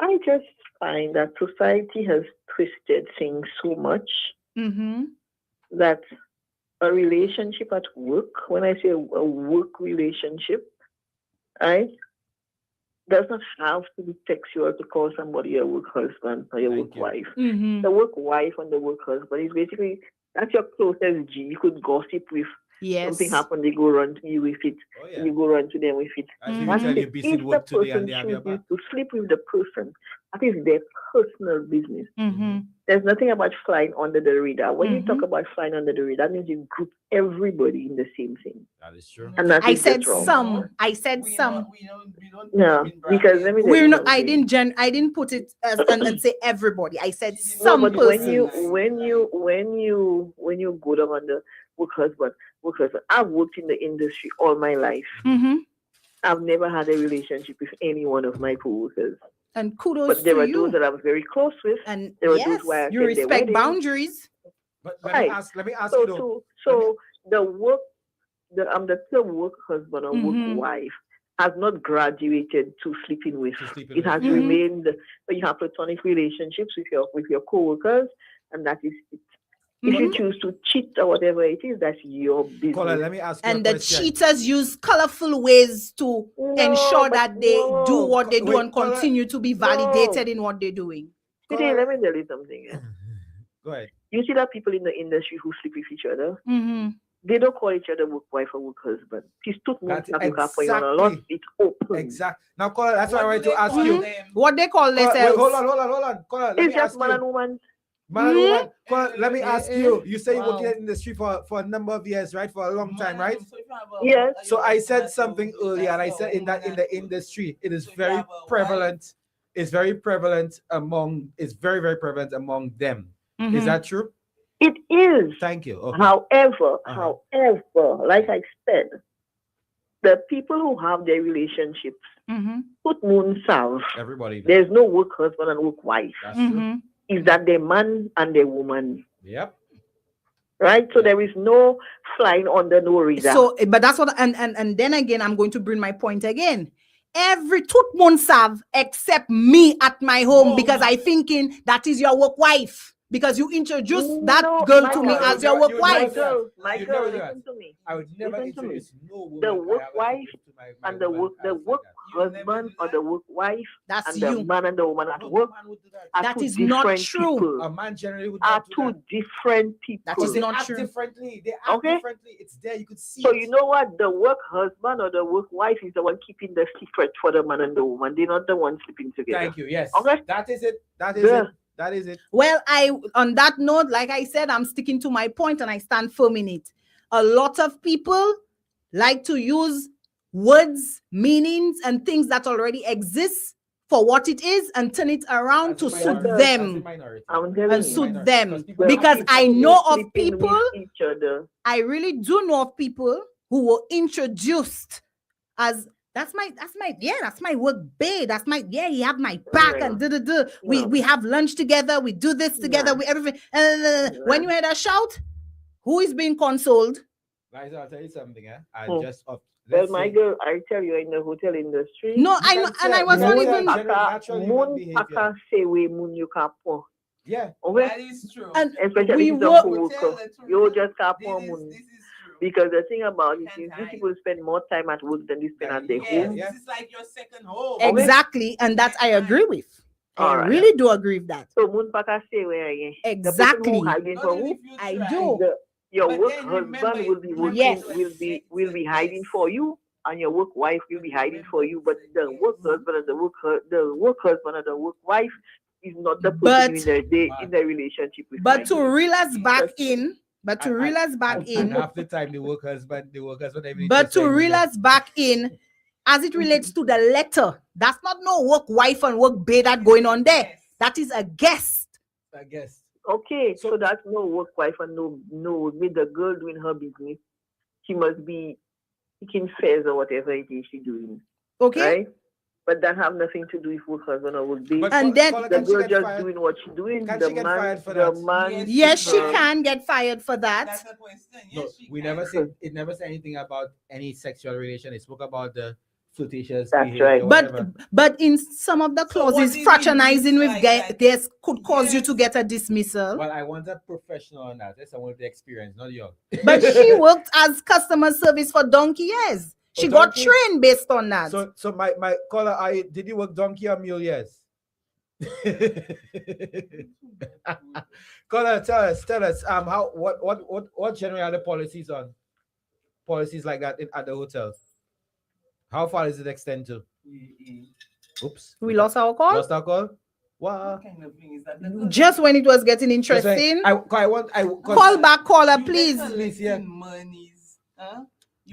I just find that society has twisted things so much Mm-hmm. that a relationship at work, when I say a work relationship, right, does not have to be sexual to call somebody a work husband or your work wife. Mm-hmm. The work wife and the work husband is basically, that's your closest G. You could gossip with. Yes. Something happened, they go run to you with it. And you go run to them with it. As you That's tell it. your busy If the work today and person they have your chooses back. to sleep with the person, that is their personal business. Mm-hmm. There's nothing about flying under the radar. When you Mhm. talk about flying under the radar, that means you group everybody in the same thing. That is true. And that I is said just wrong. some. I said some. No, because let me tell We're you not. I something. didn't put it as and say everybody. I said No, some but persons. when you go down on the work husband, I've worked in the industry all my life. Mm-hmm. I've never had a relationship with any one of my coworkers. And kudos But there to are you. those that I was very close with. And there are yes, those where I you attend their respect weddings. boundaries. But Right. let me ask So you though. the term work husband or Mhm. work wife has not graduated to sleeping with. It has Mhm. remained. So you have platonic relationships with your coworkers, and that is it. If you Mhm. choose to cheat or whatever it is, that's your business. Colin, let me ask you And a the question. cheaters use colorful ways to ensure but that they do what they do Wait, and continue to be validated in what they're doing. Sweetie, let me tell you something. Yeah? Go ahead. You see that people in the industry who sleep with each other, Mm-hmm. they don't call each other work wife or work husband. It's too much That's on a lot. exactly. It's open. Exactly. Now, Colin, that's what I wanted to ask you. What they call Colin, wait, themselves. hold on. Colin, let It's me just ask man you. and woman. Man and woman. Colin, let me ask you. You say you work Wow. in the industry for a number of years, right? For a long time, right? Yes. So I said something earlier, and I said in the industry, it is very prevalent. It's very prevalent among. It's very, very prevalent among them. Mhm. Is that true? It is. Thank you. Okay. However, Uh-huh. like I said, the people who have their relationships Mm-hmm. put moon salve. Everybody. There's no work husband and work wife. That's true. Mm-hmm. Is that the man and the woman? Yep. Right? So there is no flying under no radar. So, but that's what, and then again, I'm going to bring my point again. Every tooth won't serve except me at my home because I thinking that is your work wife because you introduced that girl to me as your work wife. My girl, listen to me. I would never Listen to me. introduce no woman. The I work have a wife introduce to my and the woman work husband or the work wife That's and the you. man and the woman at work are That two is not different true. people. A man generally would Are not do two that. different people. That is They not act true. differently. They act Okay. differently. It's there. You could see So it. you know what? The work husband or the work wife is the one keeping the secret for the man and the woman. They're not the one sleeping together. Thank you. Yes. Okay. That is it. That is Yeah. it. That is it. Well, on that note, like I said, I'm sticking to my point and I stand firm in it. A lot of people like to use words, meanings, and things that already exist for what it is and turn it around to suit them I'm telling and you. suit them. The Because people I who know of sleeping with people, each other. I really do know of people who were introduced as that's my work babe. He have my back and we have lunch together, we do this together, we everything. When you hear that shout, who is being consoled? Guys, I'll tell you something. I Hmm. just Well, let's my say- girl, I tell you, in the hotel industry. No, I know, and I was not even. Moon paka say we moon you can't pour. Yeah, okay. That is true. And especially we if it's were- a co-worker, you just can't pour moon. Because the thing about it is, these people spend more time at work than they spend at their home. This is like your second home. Exactly, and that I agree with. All I right. really do agree with that. So moon paka say where you Exactly. The person who hiding for who? I do. Your But work then husband remember, will be working, Yes. will be hiding for you, and your work wife will be hiding for you. But the work husband and the work husband and the work wife is not the person in the relationship with. But to reel us back in, and half the time the work husband, everything but just to saying reel that- us back in, as it relates to the letter, that's not no work wife and work bae that going on there. That is a guest. I guess. Okay, so that's no work wife and no with the girl doing her business. She must be picking fairs or whatever it is she's doing. Okay. Right? But that have nothing to do with work husband or work bae. And then the girl just doing what she's doing. Can the she get man, fired for the that? man. Yes, she can get fired for that. That's a question. No, we never said it. Never said anything about any sexual relation. It spoke about the flirtatious. That's behavior, right. whatever. But in some of the clauses, fraternizing with guests could cause you to get a dismissal. Well, I want a professional on that. That's someone with the experience, not you. But she worked as customer service for donkey years. She got trained based on that. So my caller, did you work donkey or mule years? Caller, tell us how what generally are the policies like that at the hotels? How far does it extend to? Oops. We lost our call? Lost our call? What? kind of thing is that? Just when it was getting interesting. Call back, caller, please. Monies, huh?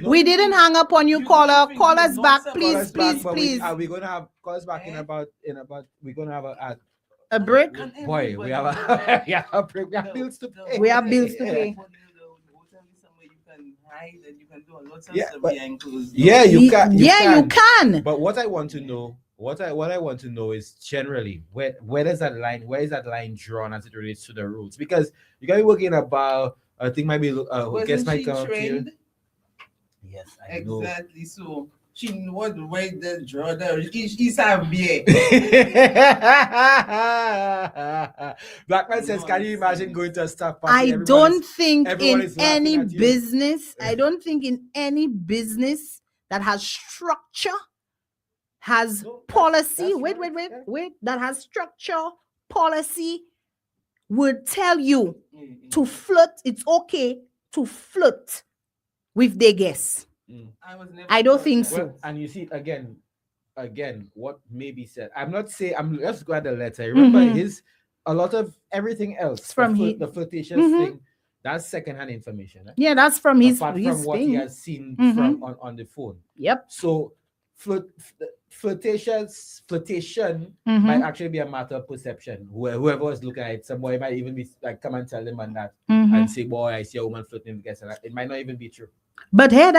We didn't hang up on you, caller. Call us back, please, please. Are we gonna have calls back in about? We're gonna have a break. Boy, we have a break. We have bills to pay. We have bills to pay. Yeah, you can. You can. But what I want to know, what I want to know is generally where does that line? Where is that line drawn as it relates to the rules? Because you can be working about. I think maybe guess might come up here. Yes, I know. Exactly. So she what way the draw there. She's a beer. Blackman says, can you imagine going to a staff party? I don't think in any business, that has structure, has policy, that has structure, policy, would tell you to flirt. It's okay to flirt with their guests. I don't think so. Well, and you see it again, what may be said. I'm not saying, let's go at the letter. Remember a lot of everything else from the flirtatious thing, that's secondhand information. Right? Yeah, that's from his from what thing. he has seen from on the phone. Yep. So flirtation might actually be a matter of perception. Whoever was looking at it, some boy might even be like, come and tell them on that and say, boy, I see a woman flirting with guests. It might not even be true. But no.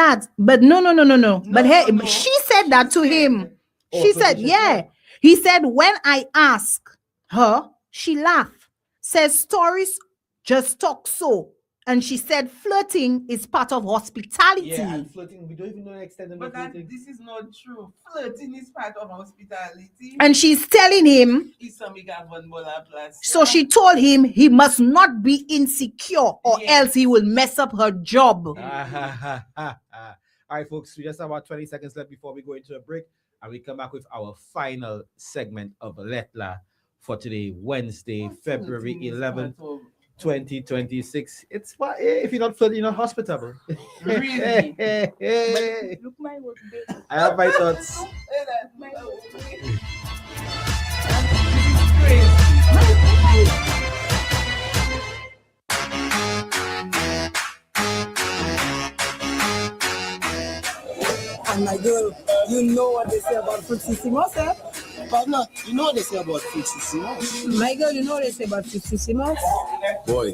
She said that to him. She said, yeah. He said, when I ask her, she laughed. Says stories just talk so. And she said flirting is part of hospitality. Yeah, and flirting, we don't even know the extent of flirting. This is not true. Flirting is part of hospitality. And she's telling him. So she told him he must not be insecure or else he will mess up her job. All right, folks, we just have about 20 seconds left before we go into a break. And we come back with our final segment of Lettre for today, Wednesday, February 11th. 2026. It's what if you're not flirting, you're not hospitable. Really? But look my work. I have my thoughts. And my girl, you know what they say about Fruitsissimo, sir? Partner, you know what they say about Fruitsissimo? My girl, you know what they say about Fruitsissimo? Boy,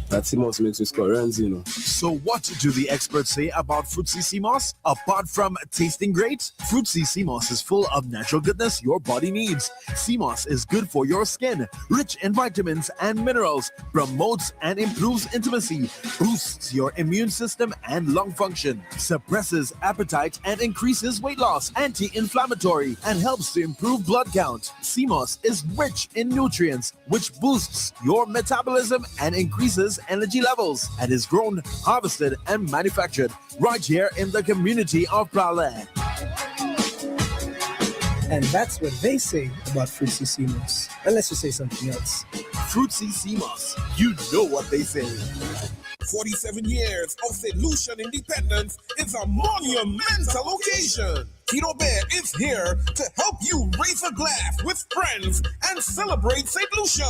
that Simos makes me score runs, you know. So what do the experts say about Fruitsissimo? Apart from tasting great, Fruitsissimo is full of natural goodness your body needs. Simos is good for your skin, rich in vitamins and minerals, promotes and improves intimacy, boosts your immune system and lung function, suppresses appetite and increases weight loss, anti-inflammatory, and helps to improve blood count. Simos is rich in nutrients, which boosts your metabolism and increases energy levels, and is grown, harvested, and manufactured right here in the community of Prague. And that's what they say about Fruitsissimo. Unless you say something else. Fruitsissimo, you know what they say. 47 years of St. Lucian independence is a monumental occasion. Tito Bear is here to help you raise a glass with friends and celebrate St. Lucia.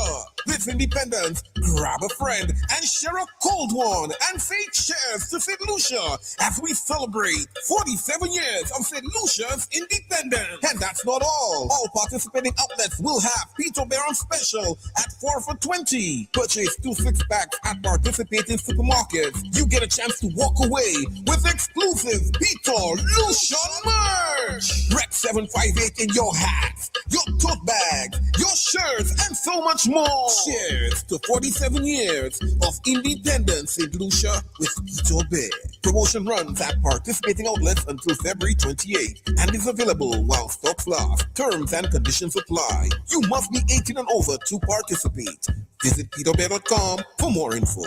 This Independence, grab a friend and share a cold one and say cheers to St. Lucia as we celebrate 47 years of St. Lucia's independence. And that's not all. All participating outlets will have Tito Bear on special at 4 for $20. Purchase 2 6-packs at participating supermarkets. You get a chance to walk away with exclusive Tito Lucia merch. Rec 758 in your hats, your tote bags, your shirts, and so much more. Cheers to 47 years of independence in Lucia with Tito Bear. Promotion runs at participating outlets until February 28th and is available while stocks last. Terms and conditions apply. You must be 18 and over to participate. Visit peterbear.com for more info.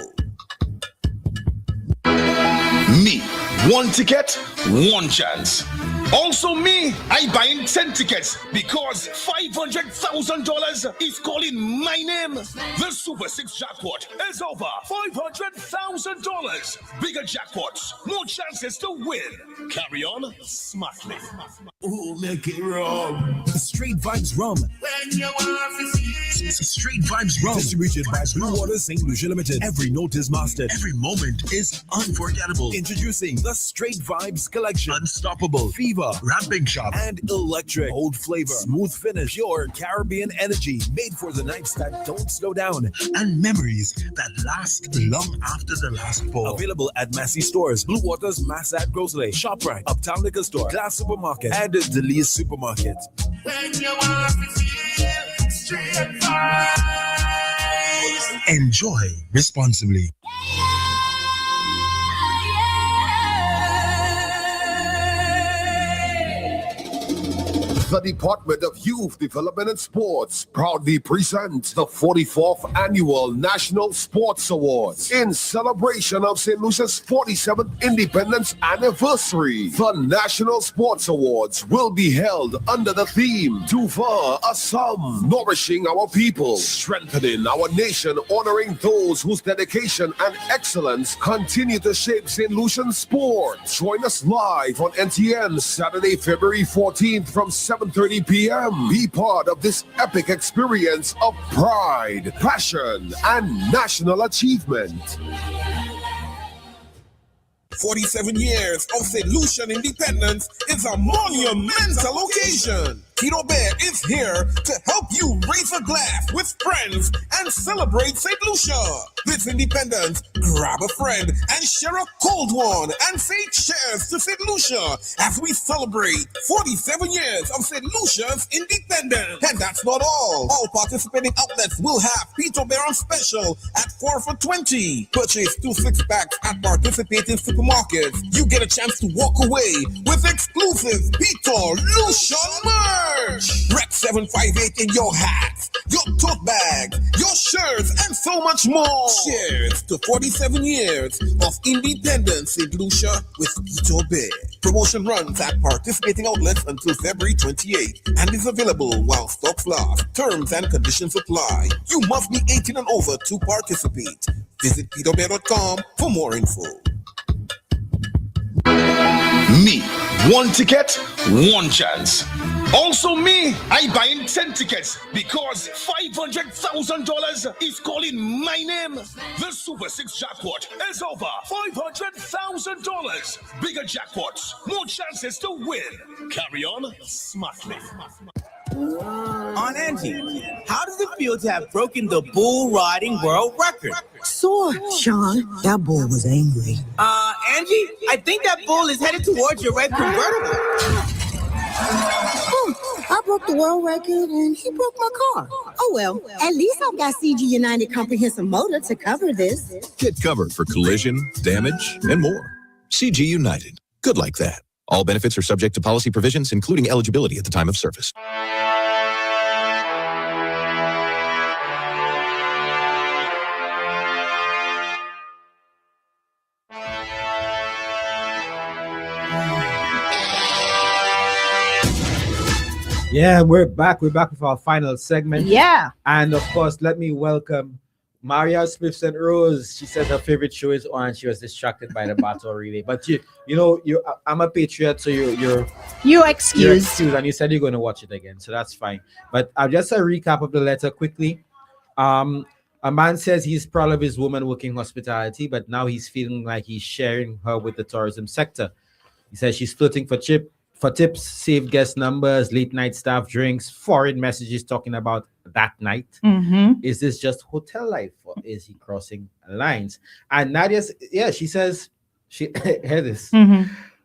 Me, one ticket, one chance. Also me, I buying 10 tickets because $500,000 is calling my name. The Super 6 jackpot is over $500,000. Bigger jackpots, more chances to win. Carry on smartly. Ooh, make it rum. Straight Vibes Rum. When you want to see Straight Vibes Rum. Distributed by Blue Water St. Lucia Limited. Every note is mastered. Every moment is unforgettable. Introducing the Straight Vibes Collection. Unstoppable, Fever, Ramping Shop, and Electric. Bold flavor, smooth finish, pure Caribbean energy. Made for the nights that don't slow down. and memories that last long after the last pour. Available at Massey Stores, Blue Waters, Massad Grocery, ShopRite, Uptown Liquor Store, Glass Supermarket, and Delise Supermarket. When you want to feel straight vibes. Enjoy responsibly. The Department of Youth Development and Sports proudly presents the 44th Annual National Sports Awards in celebration of St. Lucia's 47th Independence Anniversary. The National Sports Awards will be held under the theme Tuva Assam, nourishing our people, strengthening our nation, honoring those whose dedication and excellence continue to shape St. Lucian sport. Join us live on NTN Saturday, February 14th from 7:30 p.m. Be part of this epic experience of pride, passion, and national achievement. 47 years of St. Lucian independence is a monumental occasion. Tito Bear is here to help you raise a glass with friends and celebrate St. Lucia. This independence, grab a friend and share a cold one and say cheers to St. Lucia as we celebrate 47 years of St. Lucia's independence. And that's not all. All participating outlets will have Tito Bear on special at 4 for $20. Purchase 2 6-packs at participating supermarkets. You get a chance to walk away with exclusive Tito Lucia merch. Rec 758 in your hats, your tote bags, your shirts, and so much more. Cheers to 47 years of independence in Lucia with Tito Bear. Promotion runs at participating outlets until February 28th and is available while stocks last. Terms and conditions apply. You must be 18 and over to participate. Visit peterbear.com for more info. Me, one ticket, one chance. Also me, I buying 10 tickets because $500,000 is calling my name. The Super 6 jackpot is over $500,000. Bigger jackpots, more chances to win. Carry on smartly. On Angie, how does it feel to have broken the bull riding world record? Sore, Sean. That bull was angry. Angie, I think that bull is headed towards your red convertible. Oh, I broke the world record and he broke my car. Oh well, at least I've got CG United Comprehensive Motor to cover this. Get covered for collision, damage, and more. CG United. Good like that. All benefits are subject to policy provisions, including eligibility at the time of service. Yeah, we're back. We're back with our final segment. Yeah. And of course, let me welcome Maria Smith St. Rose, she said her favorite show is on. She was distracted by the battle relay. But I'm a patriot, so you're excused. and you said you're going to watch it again, so that's fine. But just a recap of the letter quickly. A man says he's proud of his woman working hospitality, but now he's feeling like he's sharing her with the tourism sector. He says she's flirting for tips, saved guest numbers, late night staff drinks, foreign messages talking about that night. Is this just hotel life, or is he crossing lines? And Nadia, she says, hear this.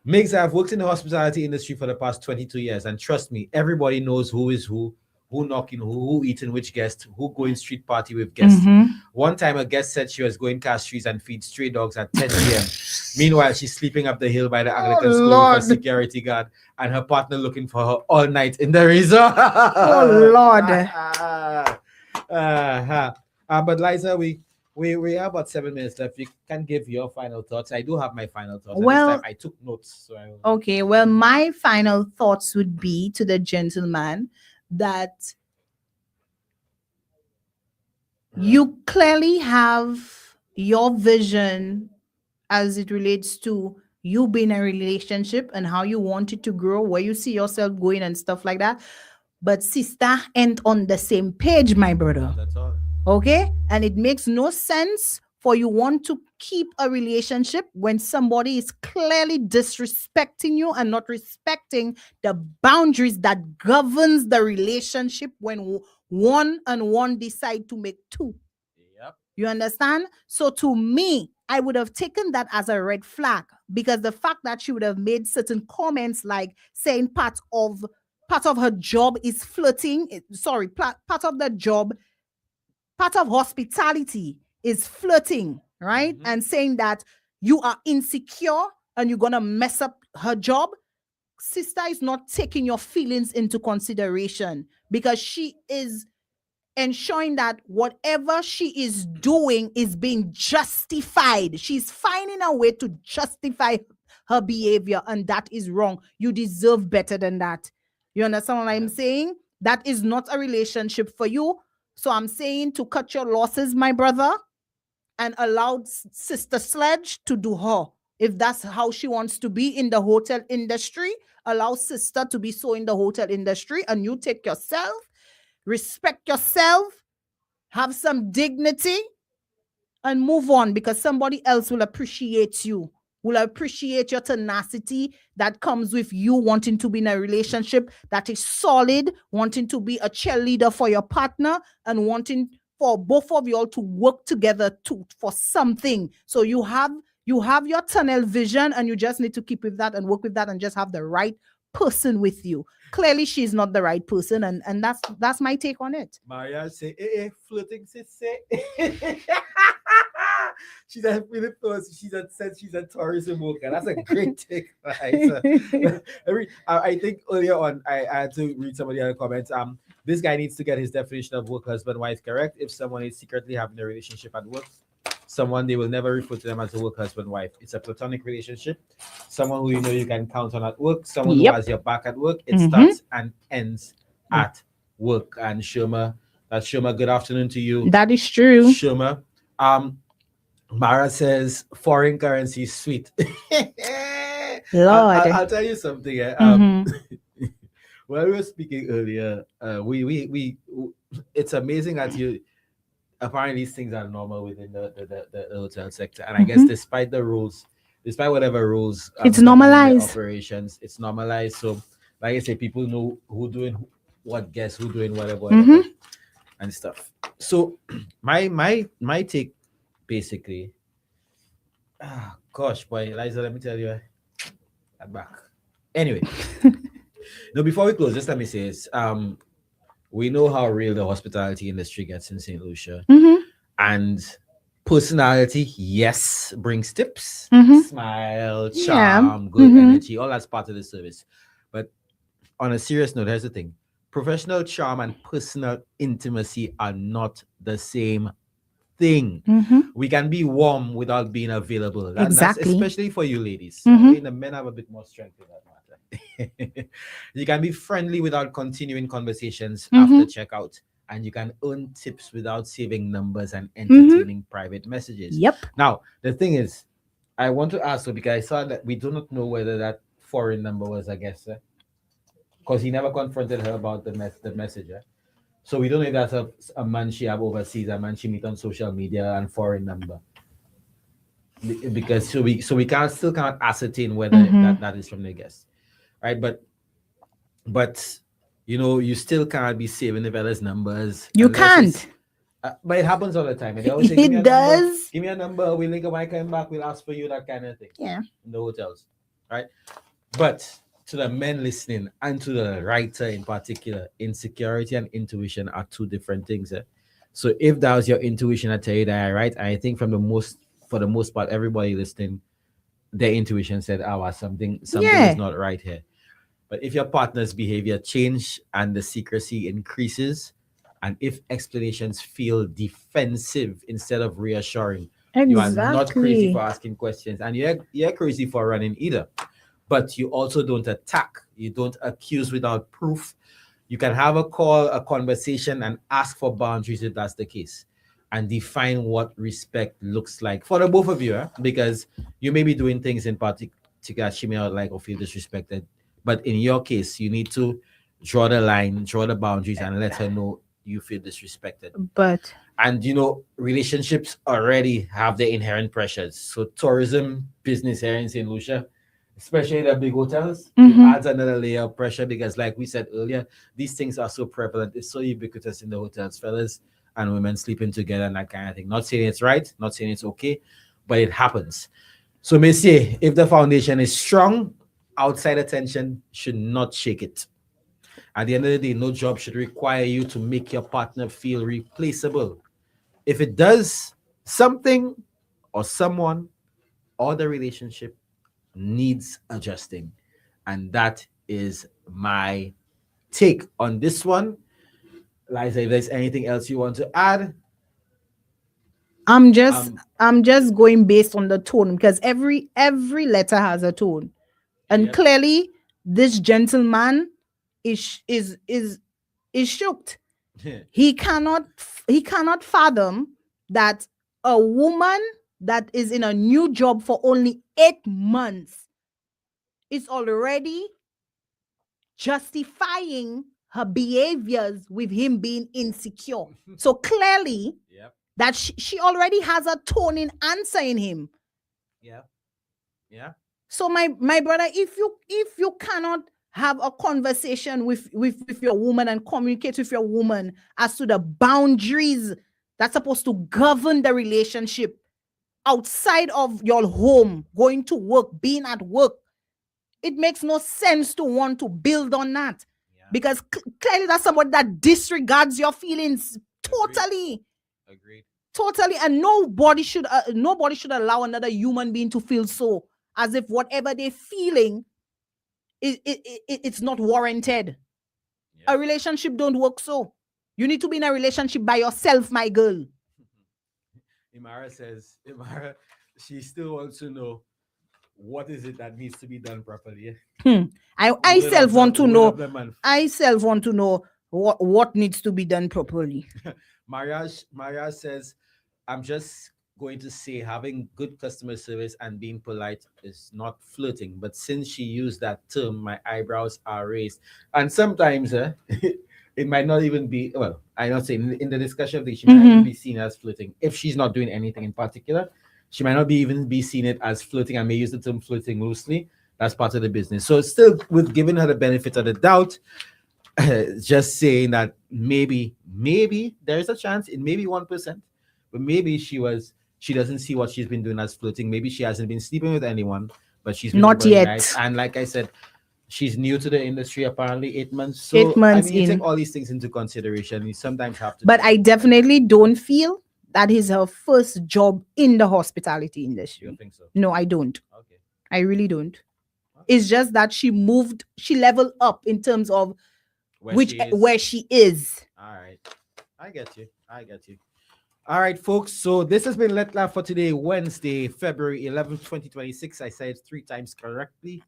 Migs, I've worked in the hospitality industry for the past 22 years, and trust me, everybody knows who is who knocking who eating which guest, who going street party with guests. One time a guest said she was going castries and feed stray dogs at 10 p.m. Meanwhile, she's sleeping up the hill by the Anglican school with a security guard and her partner looking for her all night in the resort. Oh Lord. But Liza, we have about 7 minutes left. You can give your final thoughts. I do have my final thoughts. Well, this time I took notes. So okay, well, my final thoughts would be to the gentleman that you clearly have your vision as it relates to you being in a relationship and how you want it to grow, where you see yourself going and stuff like that. But sister ain't on the same page, my brother. That's all. Okay? And it makes no sense for you want to keep a relationship when somebody is clearly disrespecting you and not respecting the boundaries that governs the relationship when one and one decide to make two. Yep. You understand? So to me, I would have taken that as a red flag, because the fact that she would have made certain comments like saying part of her job is flirting. Part of the job, part of hospitality is flirting, right? And saying that you are insecure and you're going to mess up her job. Sister is not taking your feelings into consideration, because she is ensuring that whatever she is doing is being justified. She's finding a way to justify her behavior, and that is wrong. You deserve better than that. You understand what I'm saying? That is not a relationship for you. So I'm saying to cut your losses, my brother, and allow Sister Sledge to do her. If that's how she wants to be in the hotel industry, allow sister to be so in the hotel industry, and you take yourself, respect yourself, have some dignity, and move on, because somebody else will appreciate you, will appreciate your tenacity that comes with you wanting to be in a relationship that is solid, wanting to be a cheerleader for your partner, and wanting for both of you all to work together for something. So you have your tunnel vision, and you just need to keep with that and work with that and just have the right person with you. Clearly she's not the right person, and that's my take on it. Maria say, flirting, say. She's a feeling thoughts. She said she's a tourism worker. That's a great take. I think earlier on I had to read some of the other comments. This guy needs to get his definition of work husband wife correct. If someone is secretly having a relationship at work, someone they will never refer to them as a work husband wife. It's a platonic relationship. Someone who you can count on at work. Someone who has your back at work. It starts and ends at work. And Shoma, good afternoon to you. That is true. Shoma. Mara says foreign currency is sweet. Lord. I'll tell you something. When we were speaking earlier, we it's amazing that you apparently these things are normal within the hotel sector. And I guess despite whatever rules it's normalized. Operations, it's normalized. So like I say, people know who doing what guests, who doing whatever and stuff. So my take basically, gosh boy, Eliza, let me tell you, I'm back. Anyway, no, before we close, just let me say this. We know how real the hospitality industry gets in St. Lucia. And personality, yes, brings tips, smile, charm, good energy, all that's part of the service. But on a serious note, here's the thing. Professional charm and personal intimacy are not the same thing. We can be warm without being available. That's especially for you ladies. I mean, the men have a bit more strength in that matter. You can be friendly without continuing conversations after checkout. and you can earn tips without saving numbers and entertaining private messages. Yep. Now, the thing is, I want to ask you because I saw that we do not know whether that foreign number was a guest, because he never confronted her about the messenger. So we don't know if that's a man she have overseas, a man she meet on social media, and foreign number. Because so we still can't ascertain whether that is from the guest, right? But you know, you still can't be saving the fella's numbers. You can't. But it happens all the time. And they always say, It does. Give me a number. We'll link up. When I come back, we'll ask for you, that kind of thing. Yeah. In the hotels, right? But to the men listening and to the writer in particular, insecurity and intuition are two different things. So if that was your intuition, I tell you that, right? I think for the most part, everybody listening, their intuition said, something is not right here. But if your partner's behavior change and the secrecy increases, and if explanations feel defensive instead of reassuring, you are not crazy for asking questions, and you're crazy for running either. But you also don't attack. You don't accuse without proof. You can have a conversation, and ask for boundaries if that's the case, and define what respect looks like for the both of you, because you may be doing things in particular she may not like or feel disrespected. But in your case, you need to draw the line, draw the boundaries, and let her know you feel disrespected. And you know, relationships already have their inherent pressures. So tourism business here in St. Lucia, especially the big hotels, it adds another layer of pressure because, like we said earlier, these things are so prevalent. It's so ubiquitous in the hotels, fellas and women sleeping together and that kind of thing. Not saying it's right, not saying it's okay, but it happens. So, Messier, if the foundation is strong, outside attention should not shake it. At the end of the day, no job should require you to make your partner feel replaceable. If it does, something or someone or the relationship needs adjusting. And that is my take on this one. Liza, if there's anything else you want to add? I'm just going based on the tone, because every letter has a tone. And clearly this gentleman is shocked. He cannot fathom that a woman that is in a new job for only 8 months is already justifying her behaviors with him being insecure. So clearly that she already has a tone in answering him. Yeah. So my brother, if you cannot have a conversation with your woman and communicate with your woman as to the boundaries that's supposed to govern the relationship outside of your home, going to work, being at work, it makes no sense to want to build on that. Because clearly that's somebody that disregards your feelings totally. Agreed. Totally. And nobody should allow another human being to feel so, as if whatever they're feeling it's not warranted. A relationship don't work so. You need to be in a relationship by yourself, my girl. Imara she still wants to know what is it that needs to be done properly. I self want to know what needs to be done properly. Maria says, I'm just going to say having good customer service and being polite is not flirting, but since she used that term, my eyebrows are raised. And sometimes it might not even be, well, I'm not saying in the discussion she might not even be seen as flirting. If she's not doing anything in particular, she might not even be seen it as flirting, and may use the term flirting loosely. That's part of the business. So still, with giving her the benefit of the doubt, just saying that maybe there is a chance, it may be 1%, but maybe she doesn't see what she's been doing as flirting. Maybe she hasn't been sleeping with anyone, but she's been not yet. Nice. And like I said, she's new to the industry, apparently 8 months. So 8 months you take all these things into consideration. You sometimes have to. But I definitely don't feel that is her first job in the hospitality industry. You don't think so? No, I don't. Okay. I really don't. Okay. It's just that she leveled up in terms of where she is. All right. I get you. All right, folks. So this has been Lettre for today, Wednesday, February 11th, 2026. I said it 3 times correctly.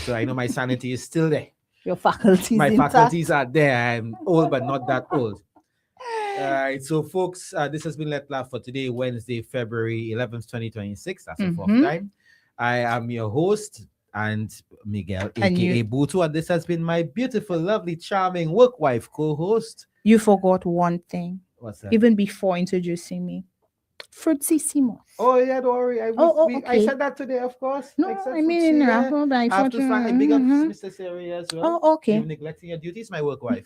So I know my sanity is still there. Your faculties. My faculties are there. I'm old, but not that old. All right, so folks, this has been Lettre for today, Wednesday, February 11th, 2026. That's the fourth time. I am your host and Miguel, And aka Butu, and this has been my beautiful, lovely, charming work wife co-host. You forgot one thing. What's that? Even before introducing me. Fruitsissimos. Oh yeah, don't worry. I okay. said that today, of course. No, Except I mean in I Raffle by have to thank big up Fortune. Mr. Seri as well. Oh, okay. You're neglecting your duties, my work wife.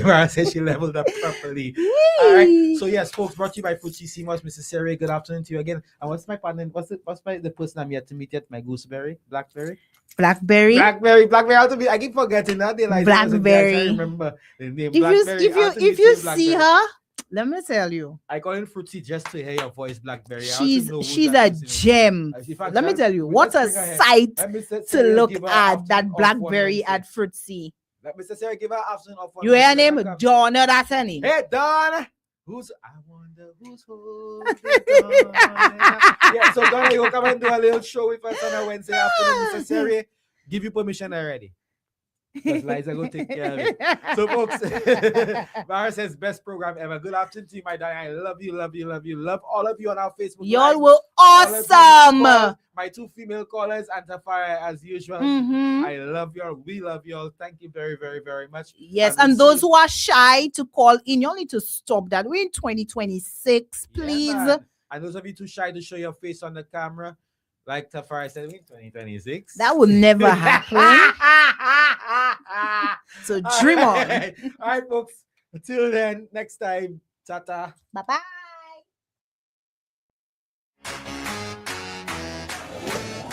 Mara said she leveled up properly. All right. So yes, folks, brought to you by Fruitsissimos. Mr. Seri, good afternoon to you again. And what's my partner? What's the person I'm yet to meet yet? My gooseberry, blackberry. Blackberry. I keep forgetting that. Blackberry. I remember the name. If you see her, let me tell you. I call him Fruitsy just to hear your voice, Blackberry. She's a gem. Let me tell you, what a sight to look at, that Blackberry at Fruitsy. Let Mr. Sarah give her afternoon off. You hear her name? Donna, that's her name. Hey, Donna. I wonder who's holding Donna. Yeah, so Donna, you come and do a little show with us on a Wednesday afternoon. Mr. Sarah, give you permission already. Because Liza go take care of it. So, folks, Mara says, best program ever. Good afternoon to you, my darling. I love you, love you, love you. Love all of you on our Facebook. Y'all were awesome. My two female callers, and Tafara, as usual. I love y'all. We love y'all. Thank you very, very, very much. Yes, and those who are shy to call in, y'all need to stop that. We're in 2026, please. Yeah, and those of you too shy to show your face on the camera, like Tafara said, we're in 2026. That will never happen. So dream on. All right, folks. Until then, next time. Tata. Bye-bye.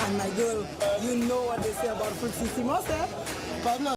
And my girl, you know what they say about Fruitsissimos, eh? But no.